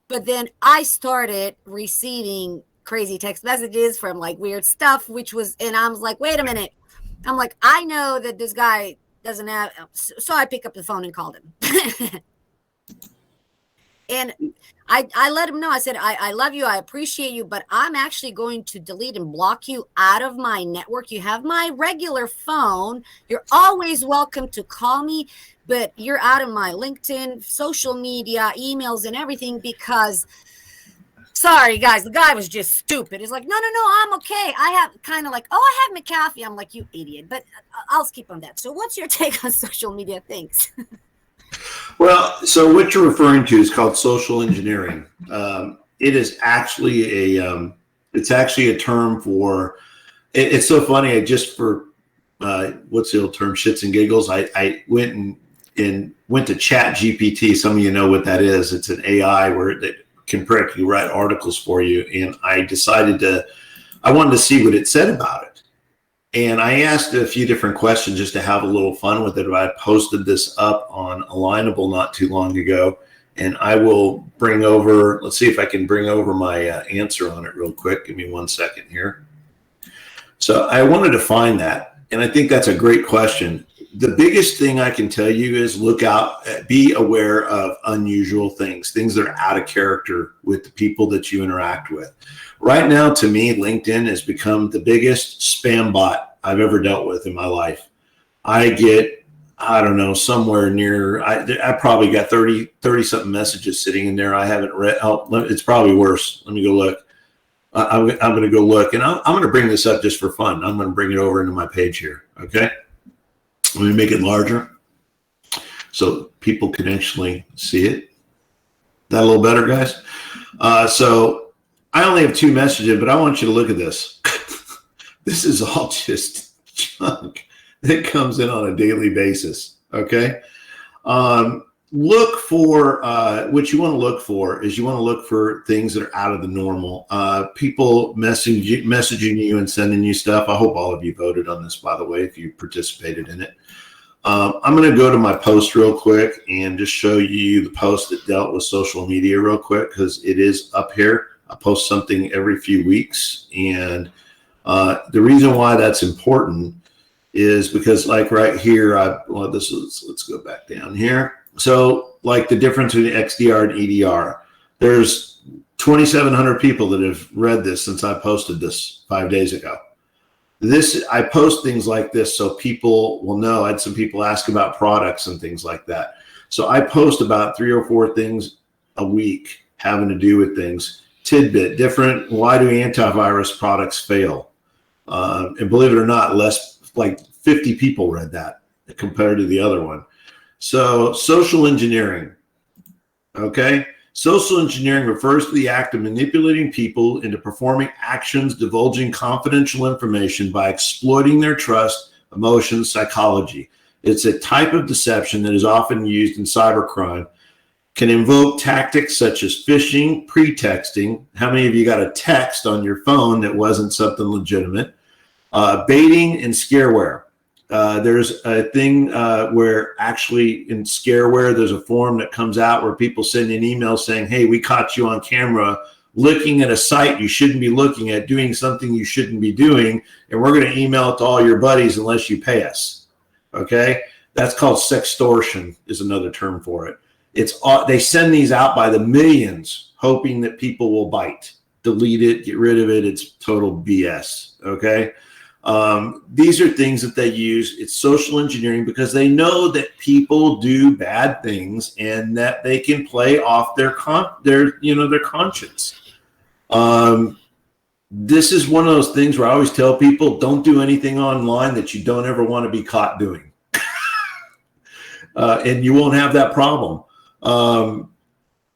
But then I started receiving crazy text messages from like weird stuff, and I was like, wait a minute. I'm like, I know that this guy doesn't have, so I pick up the phone and called him. And I let him know, I said, I love you, I appreciate you, but I'm actually going to delete and block you out of my network. You have my regular phone. You're always welcome to call me, but you're out of my LinkedIn, social media, emails, and everything, because sorry, guys, the guy was just stupid. He's like, no, I'm okay. I have kind of like, I have McAfee. I'm like, you idiot, but I'll skip on that. So what's your take on social media? Thanks. Well, so what you're referring to is called social engineering. It is actually it's actually a term for, it's so funny. I just, for, what's the old term? Shits and giggles. I went to Chat GPT. Some of you know what that is. It's an AI where it can practically write articles for you. And I decided I wanted to see what it said about it. And I asked a few different questions just to have a little fun with it. I posted this up on Alignable not too long ago, and I will bring over, let's see if I can bring over my answer on it real quick. Give me 1 second here. So I wanted to find that, and I think that's a great question. The biggest thing I can tell you is look out, be aware of unusual things that are out of character with the people that you interact with. Right now, to me, LinkedIn has become the biggest spam bot I've ever dealt with in my life. I get, I don't know, somewhere near, I probably got 30 something messages sitting in there. I haven't read. Oh, it's probably worse. Let me go look. I'm going to go look, and I'm going to bring this up just for fun. I'm going to bring it over into my page here. Okay. Let me make it larger so people can actually see it. That a little better, guys? So I only have 2 messages, but I want you to look at this. This is all just junk that comes in on a daily basis. Okay. Look for, what you want to look for is you want to look for things that are out of the normal. People messaging you and sending you stuff. I hope all of you voted on this, by the way, if you participated in it. I'm going to go to my post real quick and just show you the post that dealt with social media real quick, because it is up here. I post something every few weeks. And the reason why that's important is because, like right here, let's go back down here. So like the difference between XDR and EDR, there's 2,700 people that have read this since I posted this 5 days ago. I post things like this so people will know. I had some people ask about products and things like that. So I post about 3 or 4 things a week having to do with things. Tidbit, different. Why do antivirus products fail? And believe it or not, like 50 people read that compared to the other one. So social engineering, okay? Social engineering refers to the act of manipulating people into performing actions divulging confidential information by exploiting their trust, emotions, psychology. It's a type of deception that is often used in cybercrime. Can invoke tactics such as phishing, pretexting. How many of you got a text on your phone that wasn't something legitimate? Baiting and scareware. There's a thing where actually in scareware, there's a form that comes out where people send an email saying, hey, we caught you on camera looking at a site you shouldn't be looking at, doing something you shouldn't be doing, and we're going to email it to all your buddies unless you pay us. Okay? That's called sextortion is another term for it. They send these out by the millions, hoping that people will bite, delete it, get rid of it. It's total BS. Okay. These are things that they use. It's social engineering because they know that people do bad things and that they can play off their conscience. This is one of those things where I always tell people, don't do anything online that you don't ever want to be caught doing. And you won't have that problem.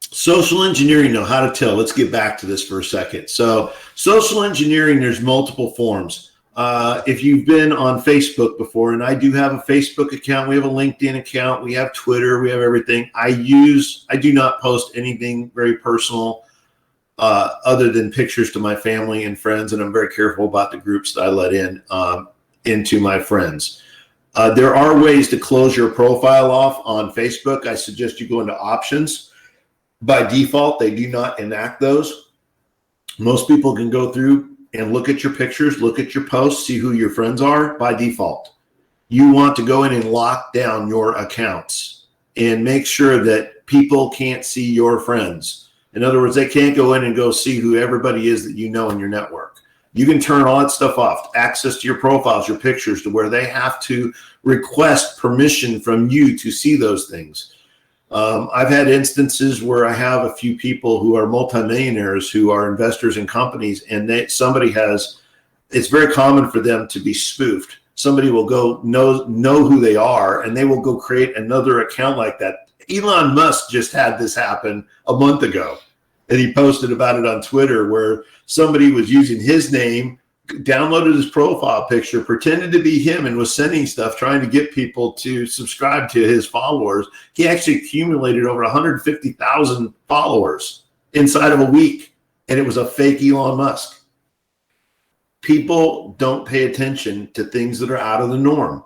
Social engineering, know how to tell. Let's get back to this for a second. So social engineering, there's multiple forms. If you've been on Facebook before, and I do have a Facebook account, we have a LinkedIn account, we have Twitter, we have everything. I do not post anything very personal other than pictures to my family and friends, and I'm very careful about the groups that I let into my friends. There are ways to close your profile off on Facebook. I suggest you go into options. By default, they do not enact those. Most people can go through and look at your pictures, look at your posts, see who your friends are by default. You want to go in and lock down your accounts and make sure that people can't see your friends. In other words, they can't go in and go see who everybody is that you know in your network. You can turn all that stuff off, access to your profiles, your pictures, to where they have to request permission from you to see those things. I've had instances where I have a few people who are multimillionaires who are investors in companies, and it's very common for them to be spoofed. Somebody will go know who they are, and they will go create another account like that. Elon Musk just had this happen a month ago, and he posted about it on Twitter, where somebody was using his name, downloaded his profile picture, pretended to be him, and was sending stuff trying to get people to subscribe to his followers. He actually accumulated over 150,000 followers inside of a week, and it was a fake Elon Musk. People don't pay attention to things that are out of the norm.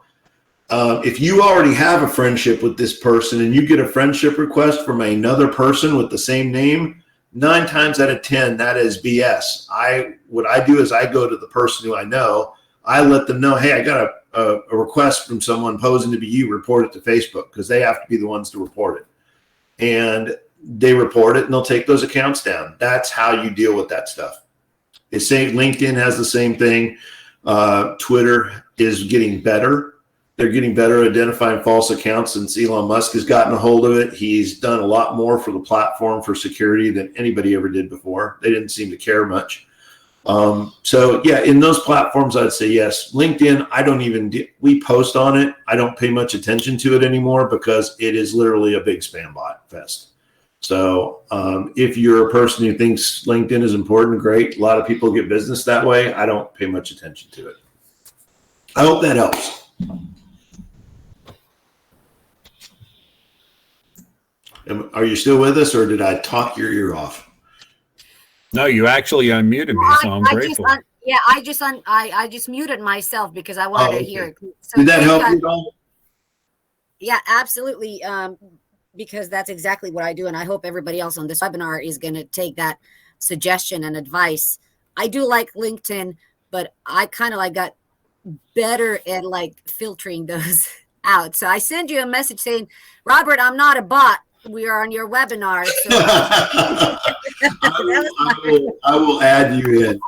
If you already have a friendship with this person and you get a friendship request from another person with the same name, 9 times out of 10, that is BS. What I do is I go to the person who I know. I let them know, hey, I got a request from someone posing to be you. Report it to Facebook, because they have to be the ones to report it. And they report it, and they'll take those accounts down. That's how you deal with that stuff. It's saying LinkedIn has the same thing. Twitter is getting better. They're getting better at identifying false accounts since Elon Musk has gotten a hold of it. He's done a lot more for the platform for security than anybody ever did before. They didn't seem to care much. So yeah, in those platforms, I'd say yes. LinkedIn, we post on it. I don't pay much attention to it anymore because it is literally a big spam bot fest. So if you're a person who thinks LinkedIn is important, great. A lot of people get business that way. I don't pay much attention to it. I hope that helps. Are you still with us, or did I talk your ear off? No, you actually unmuted me, so I'm grateful. I just muted myself because I wanted to hear it. So did that help you at all? Yeah, absolutely. Because that's exactly what I do, and I hope everybody else on this webinar is going to take that suggestion and advice. I do like LinkedIn, but I kind of got better at filtering those out. So I send you a message saying, Robert, I'm not a bot. We are on your webinar. So I will add you in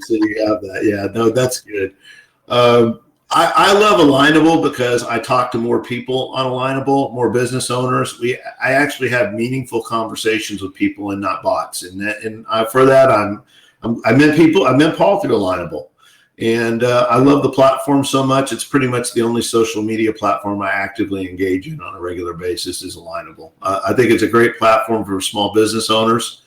so you have that. Yeah, no, that's good. I love Alignable because I talk to more people on Alignable, more business owners. I actually have meaningful conversations with people and not bots. And for that, I met Paul through Alignable. And I love the platform so much. It's pretty much the only social media platform I actively engage in on a regular basis is Alignable. I think it's a great platform for small business owners.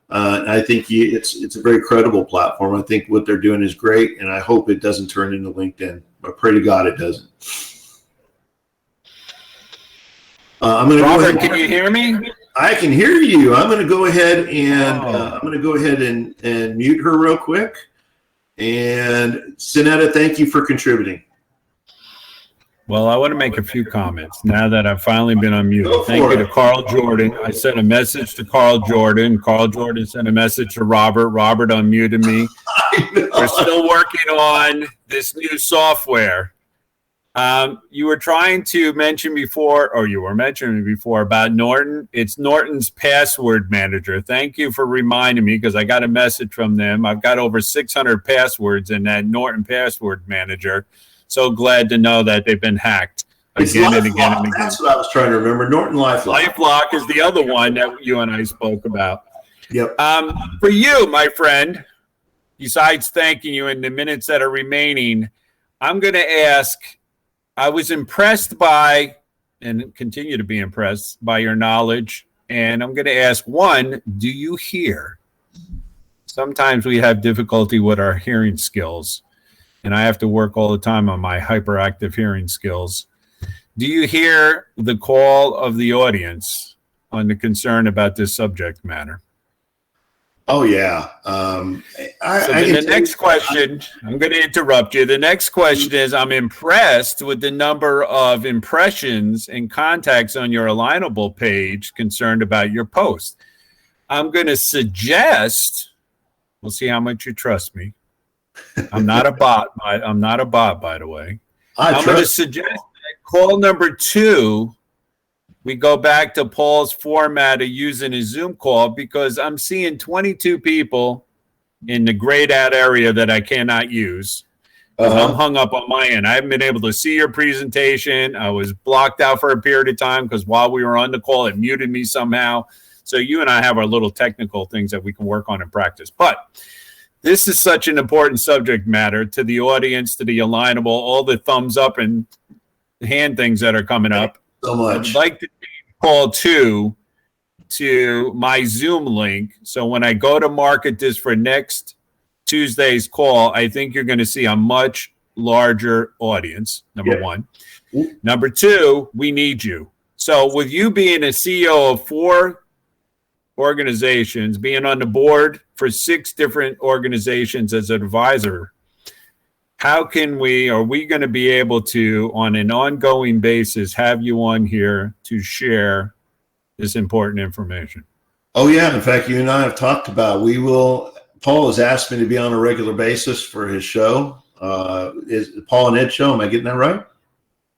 I think it's a very credible platform. I think what they're doing is great, and I hope it doesn't turn into LinkedIn. I pray to God it doesn't. Robert, can you hear me? I can hear you. I'm going to go ahead and mute her real quick. And Sinetta, thank you for contributing. Well, I want to make a few comments now that I've finally been unmuted. Thank you to Carl Jordan. I sent a message to Carl Jordan. Carl Jordan sent a message to Robert. Robert unmuted me. We're still working on this new software. You were trying to mention before, or you were mentioning before about Norton. It's Norton's Password Manager. Thank you for reminding me because I got a message from them. I've got over 600 passwords in that Norton Password Manager. So glad to know that they've been hacked again and again and again. That's what I was trying to remember. Norton LifeLock. LifeLock is the other one that you and I spoke about. Yep. For you, my friend, besides thanking you in the minutes that are remaining, I'm going to ask, I was impressed by, and continue to be impressed by your knowledge. And I'm going to ask, one, do you hear? Sometimes we have difficulty with our hearing skills. and I have to work all the time on my hyperactive hearing skills. Do you hear the call of the audience on the concern about this subject matter? Oh yeah. The next question, I'm going to interrupt you. The next question is, I'm impressed with the number of impressions and contacts on your Alignable page concerned about your post. I'm going to suggest, we'll see how much you trust me. I'm not a bot. I'm not a bot, by the way. I'm going to suggest that call number 2, we go back to Paul's format of using a Zoom call, because I'm seeing 22 people in the grayed out area that I cannot use. I'm hung up on my end. I haven't been able to see your presentation. I was blocked out for a period of time because while we were on the call, it muted me somehow. So you and I have our little technical things that we can work on in practice. But this is such an important subject matter to the audience, to the Alignable, all the thumbs up and hand things that are coming up. So much. I would like to call to my Zoom link. So when I go to market this for next Tuesday's call, I think you're going to see a much larger audience, number one. Number 2, we need you. So with you being a CEO of 4 organizations, being on the board for 6 different organizations as an advisor, how are we going to be able to, on an ongoing basis, have you on here to share this important information? Oh yeah. In fact, you and I have talked about, Paul has asked me to be on a regular basis for his show. Is Paul and Ed show? Am I getting that right?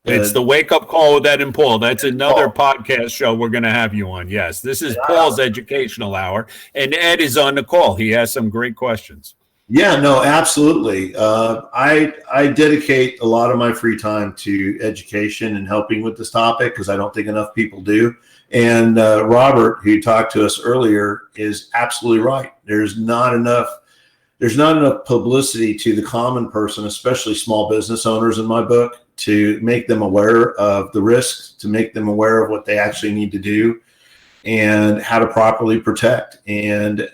It's the Wake Up Call with Ed and Paul. That's another podcast show we're going to have you on. Yes, this is Paul's educational hour, and Ed is on the call. He has some great questions. Yeah, no, absolutely. I dedicate a lot of my free time to education and helping with this topic because I don't think enough people do. And Robert, who talked to us earlier, is absolutely right. There's not enough publicity to the common person, especially small business owners in my book, to make them aware of the risks, to make them aware of what they actually need to do and how to properly protect. And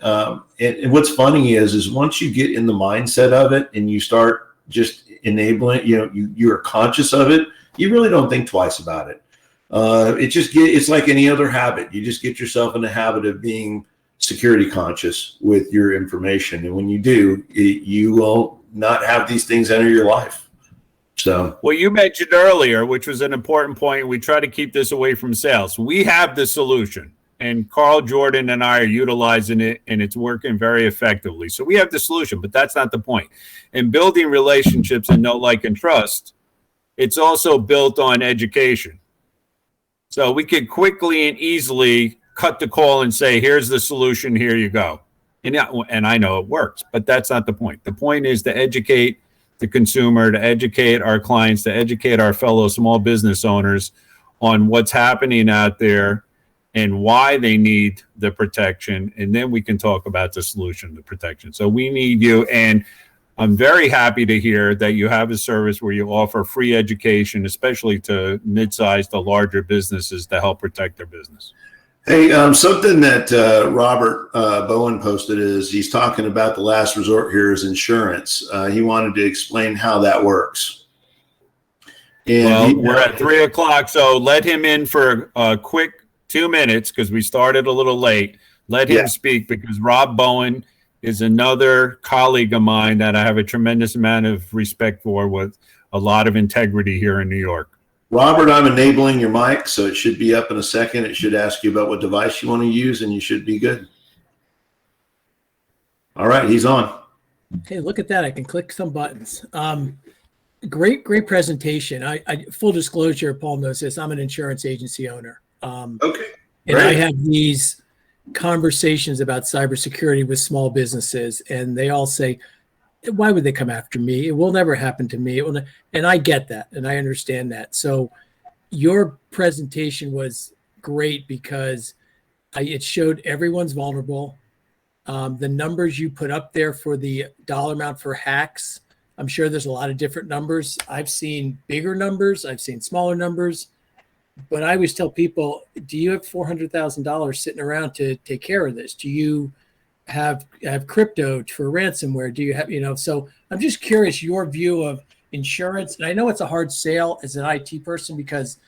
what's funny is once you get in the mindset of it and you start just enabling, you're conscious of it, you really don't think twice about it. It's like any other habit. You just get yourself in the habit of being security conscious with your information. And when you do, you will not have these things enter your life. So, well, you mentioned earlier, which was an important point, we try to keep this away from sales. We have the solution, and Carl Jordan and I are utilizing it, and it's working very effectively. So we have the solution, but that's not the point. In building relationships and know, like, and trust, it's also built on education. So we could quickly and easily cut the call and say, here's the solution, here you go. And I know it works, but that's not the point. The point is to educate the consumer, to educate our clients, to educate our fellow small business owners on what's happening out there and why they need the protection. And then we can talk about the solution to protection. So we need you. And I'm very happy to hear that you have a service where you offer free education, especially to mid-sized to larger businesses to help protect their business. Hey, something that Robert Bowen posted is he's talking about the last resort here is insurance. He wanted to explain how that works. And we're at 3:00, so let him in for a quick 2 minutes because we started a little late. Let him speak because Rob Bowen is another colleague of mine that I have a tremendous amount of respect for with a lot of integrity here in New York. Robert, I'm enabling your mic, so it should be up in a second. It should ask you about what device you want to use, and you should be good. All right, he's on. Hey, look at that. I can click some buttons. Great presentation. I full disclosure, Paul knows this. I'm an insurance agency owner. Okay. And I have these conversations about cybersecurity with small businesses, and they all say, why would they come after me? It will never happen to me. And I get that, and I understand that. So your presentation was great because it showed everyone's vulnerable. The numbers you put up there for the dollar amount for hacks, I'm sure there's a lot of different numbers. I've seen bigger numbers. I've seen smaller numbers. But I always tell people, do you have $400,000 sitting around to take care of this? Do you have crypto for ransomware? Do you have, so I'm just curious your view of insurance. And I know it's a hard sale as an IT person because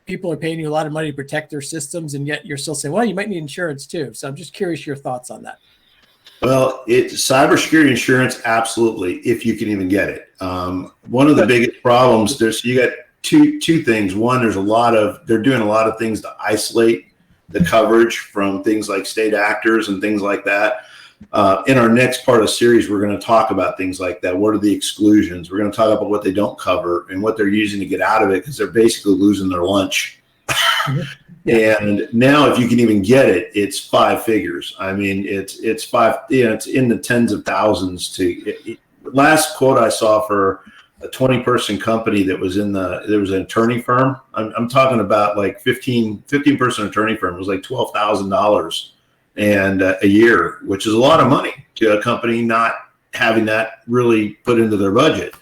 people are paying you a lot of money to protect their systems, and yet you're still saying, well, you might need insurance too. So I'm just curious your thoughts on that. Well, it's cybersecurity insurance, absolutely, if you can even get it. One of the biggest problems, you got two things. One, they're doing a lot of things to isolate the coverage from things like state actors and things like that. In our next part of the series, we're going to talk about things like that. What are the exclusions? We're going to talk about what they don't cover and what they're using to get out of it, because they're basically losing their lunch. Yeah. And now, if you can even get it, it's 5 figures. I mean, it's five. It's in the tens of thousands. Last quote I saw for a 20-person company that was there was an attorney firm. I'm talking about like 15-person attorney firm. It was like $12,000 and a year, which is a lot of money to a company not having that really put into their budget.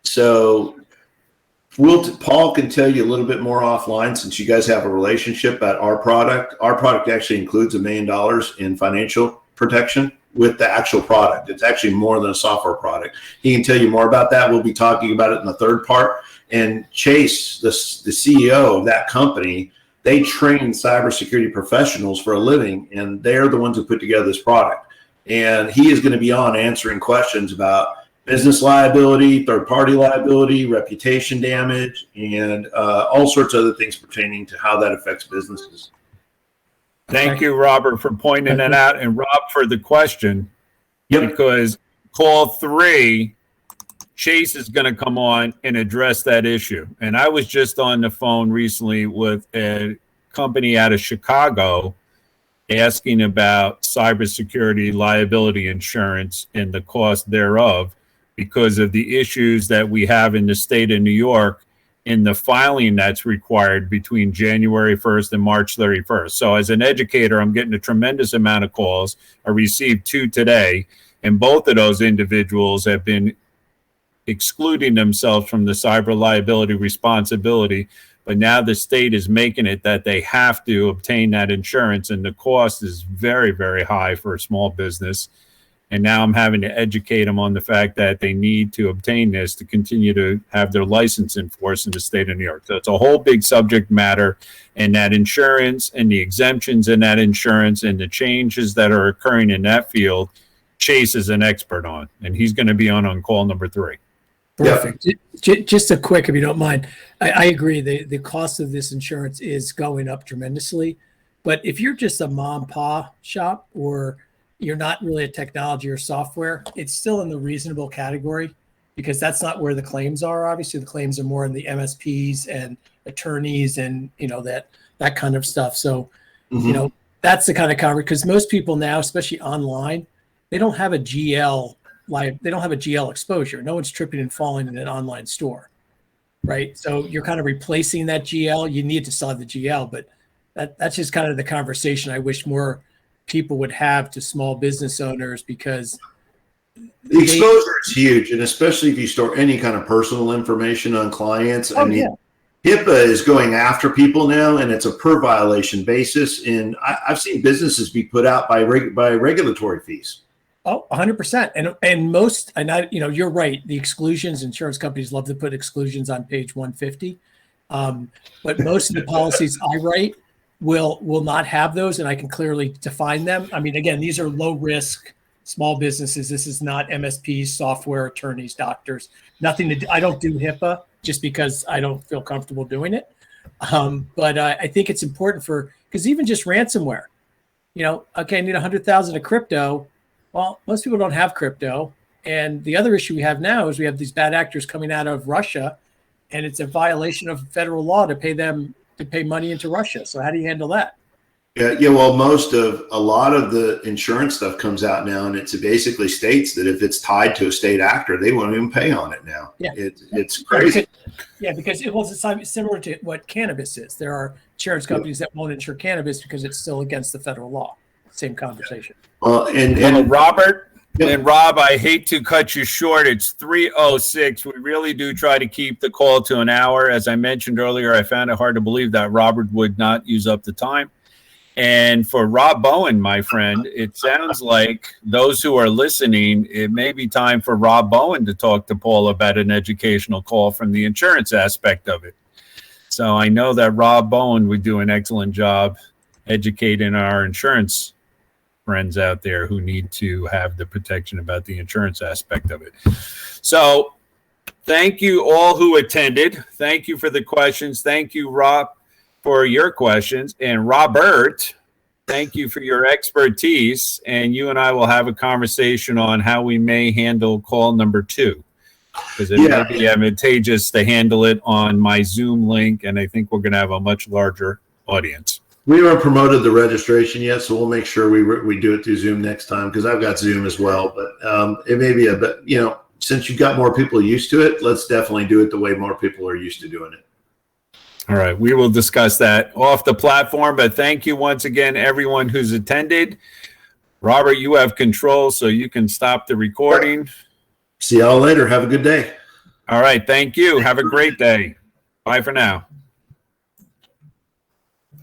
So Paul can tell you a little bit more offline, since you guys have a relationship, about our product. Our product actually includes $1 million in financial protection with the actual product. It's actually more than a software product. He can tell you more about that. We'll be talking about it in the third part. And Chase, the CEO of that company, they train cybersecurity professionals for a living, and they're the ones who put together this product. And he is going to be on answering questions about business liability, third-party liability, reputation damage, and all sorts of other things pertaining to how that affects businesses. Thank you, Robert, for pointing that out, and Rob for the question. Yep. Because call 3, Chase is going to come on and address that issue. And I was just on the phone recently with a company out of Chicago asking about cybersecurity liability insurance and the cost thereof, because of the issues that we have in the state of New York in the filing that's required between January 1st and March 31st. So as an educator, I'm getting a tremendous amount of calls. I received 2 today, and both of those individuals have been excluding themselves from the cyber liability responsibility. But now the state is making it that they have to obtain that insurance, and the cost is very, very high for a small business. And now I'm having to educate them on the fact that they need to obtain this to continue to have their license enforced in the state of New York. So it's a whole big subject matter, and that insurance and the exemptions in that insurance and the changes that are occurring in that field, Chase is an expert on, and he's going to be on call number 3. Perfect. Yep. Just a quick, if you don't mind. I agree. The cost of this insurance is going up tremendously. But if you're just a mom and pop shop, or you're not really a technology or software, it's still in the reasonable category, because that's not where the claims are. Obviously, the claims are more in the MSPs and attorneys and, that kind of stuff. So, that's the kind of coverage, because most people now, especially online, they don't have a GL they don't have a GL exposure. No one's tripping and falling in an online store, right? So you're kind of replacing that GL. You need to solve the GL, but that's just kind of the conversation I wish more people would have to small business owners, because the exposure is huge, and especially if you store any kind of personal information on clients. HIPAA is going after people now, and it's a per violation basis. And I've seen businesses be put out by regulatory fees. Oh, 100%. And most, you're right. The exclusions, insurance companies love to put exclusions on page 150. But most of the policies I write will not have those, and I can clearly define them. I mean, again, these are low risk small businesses. This is not MSPs, software, attorneys, doctors. Nothing to do. I don't do HIPAA just because I don't feel comfortable doing it. But I think it's important because even just ransomware, okay, I need 100,000 of crypto. Well, most people don't have crypto. And the other issue we have now is we have these bad actors coming out of Russia, and it's a violation of federal law to pay money into Russia. So how do you handle that? Yeah. Well, a lot of the insurance stuff comes out now, and it basically states that if it's tied to a state actor, they won't even pay on it now. Yeah. It's crazy. Because it's similar to what cannabis is. There are insurance companies that won't insure cannabis because it's still against the federal law. Same conversation. Well, and Robert and Rob, I hate to cut you short. It's 3:06. We really do try to keep the call to an hour. As I mentioned earlier, I found it hard to believe that Robert would not use up the time. And for Rob Bowen, my friend, it sounds like those who are listening, it may be time for Rob Bowen to talk to Paul about an educational call from the insurance aspect of it. So I know that Rob Bowen would do an excellent job educating our insurance friends out there who need to have the protection about the insurance aspect of it. So thank you all who attended. Thank you for the questions. Thank you, Rob, for your questions. And Robert, thank you for your expertise. And you and I will have a conversation on how we may handle call number 2. Because it may be advantageous to handle it on my Zoom link. And I think we're going to have a much larger audience. We haven't promoted the registration yet, so we'll make sure we do it through Zoom next time, because I've got Zoom as well. But it may be since you've got more people used to it, let's definitely do it the way more people are used to doing it. All right. We will discuss that off the platform, but thank you once again, everyone who's attended. Robert, you have control, so you can stop the recording. See y'all later. Have a good day. All right. Thank you. Have a great day. Bye for now.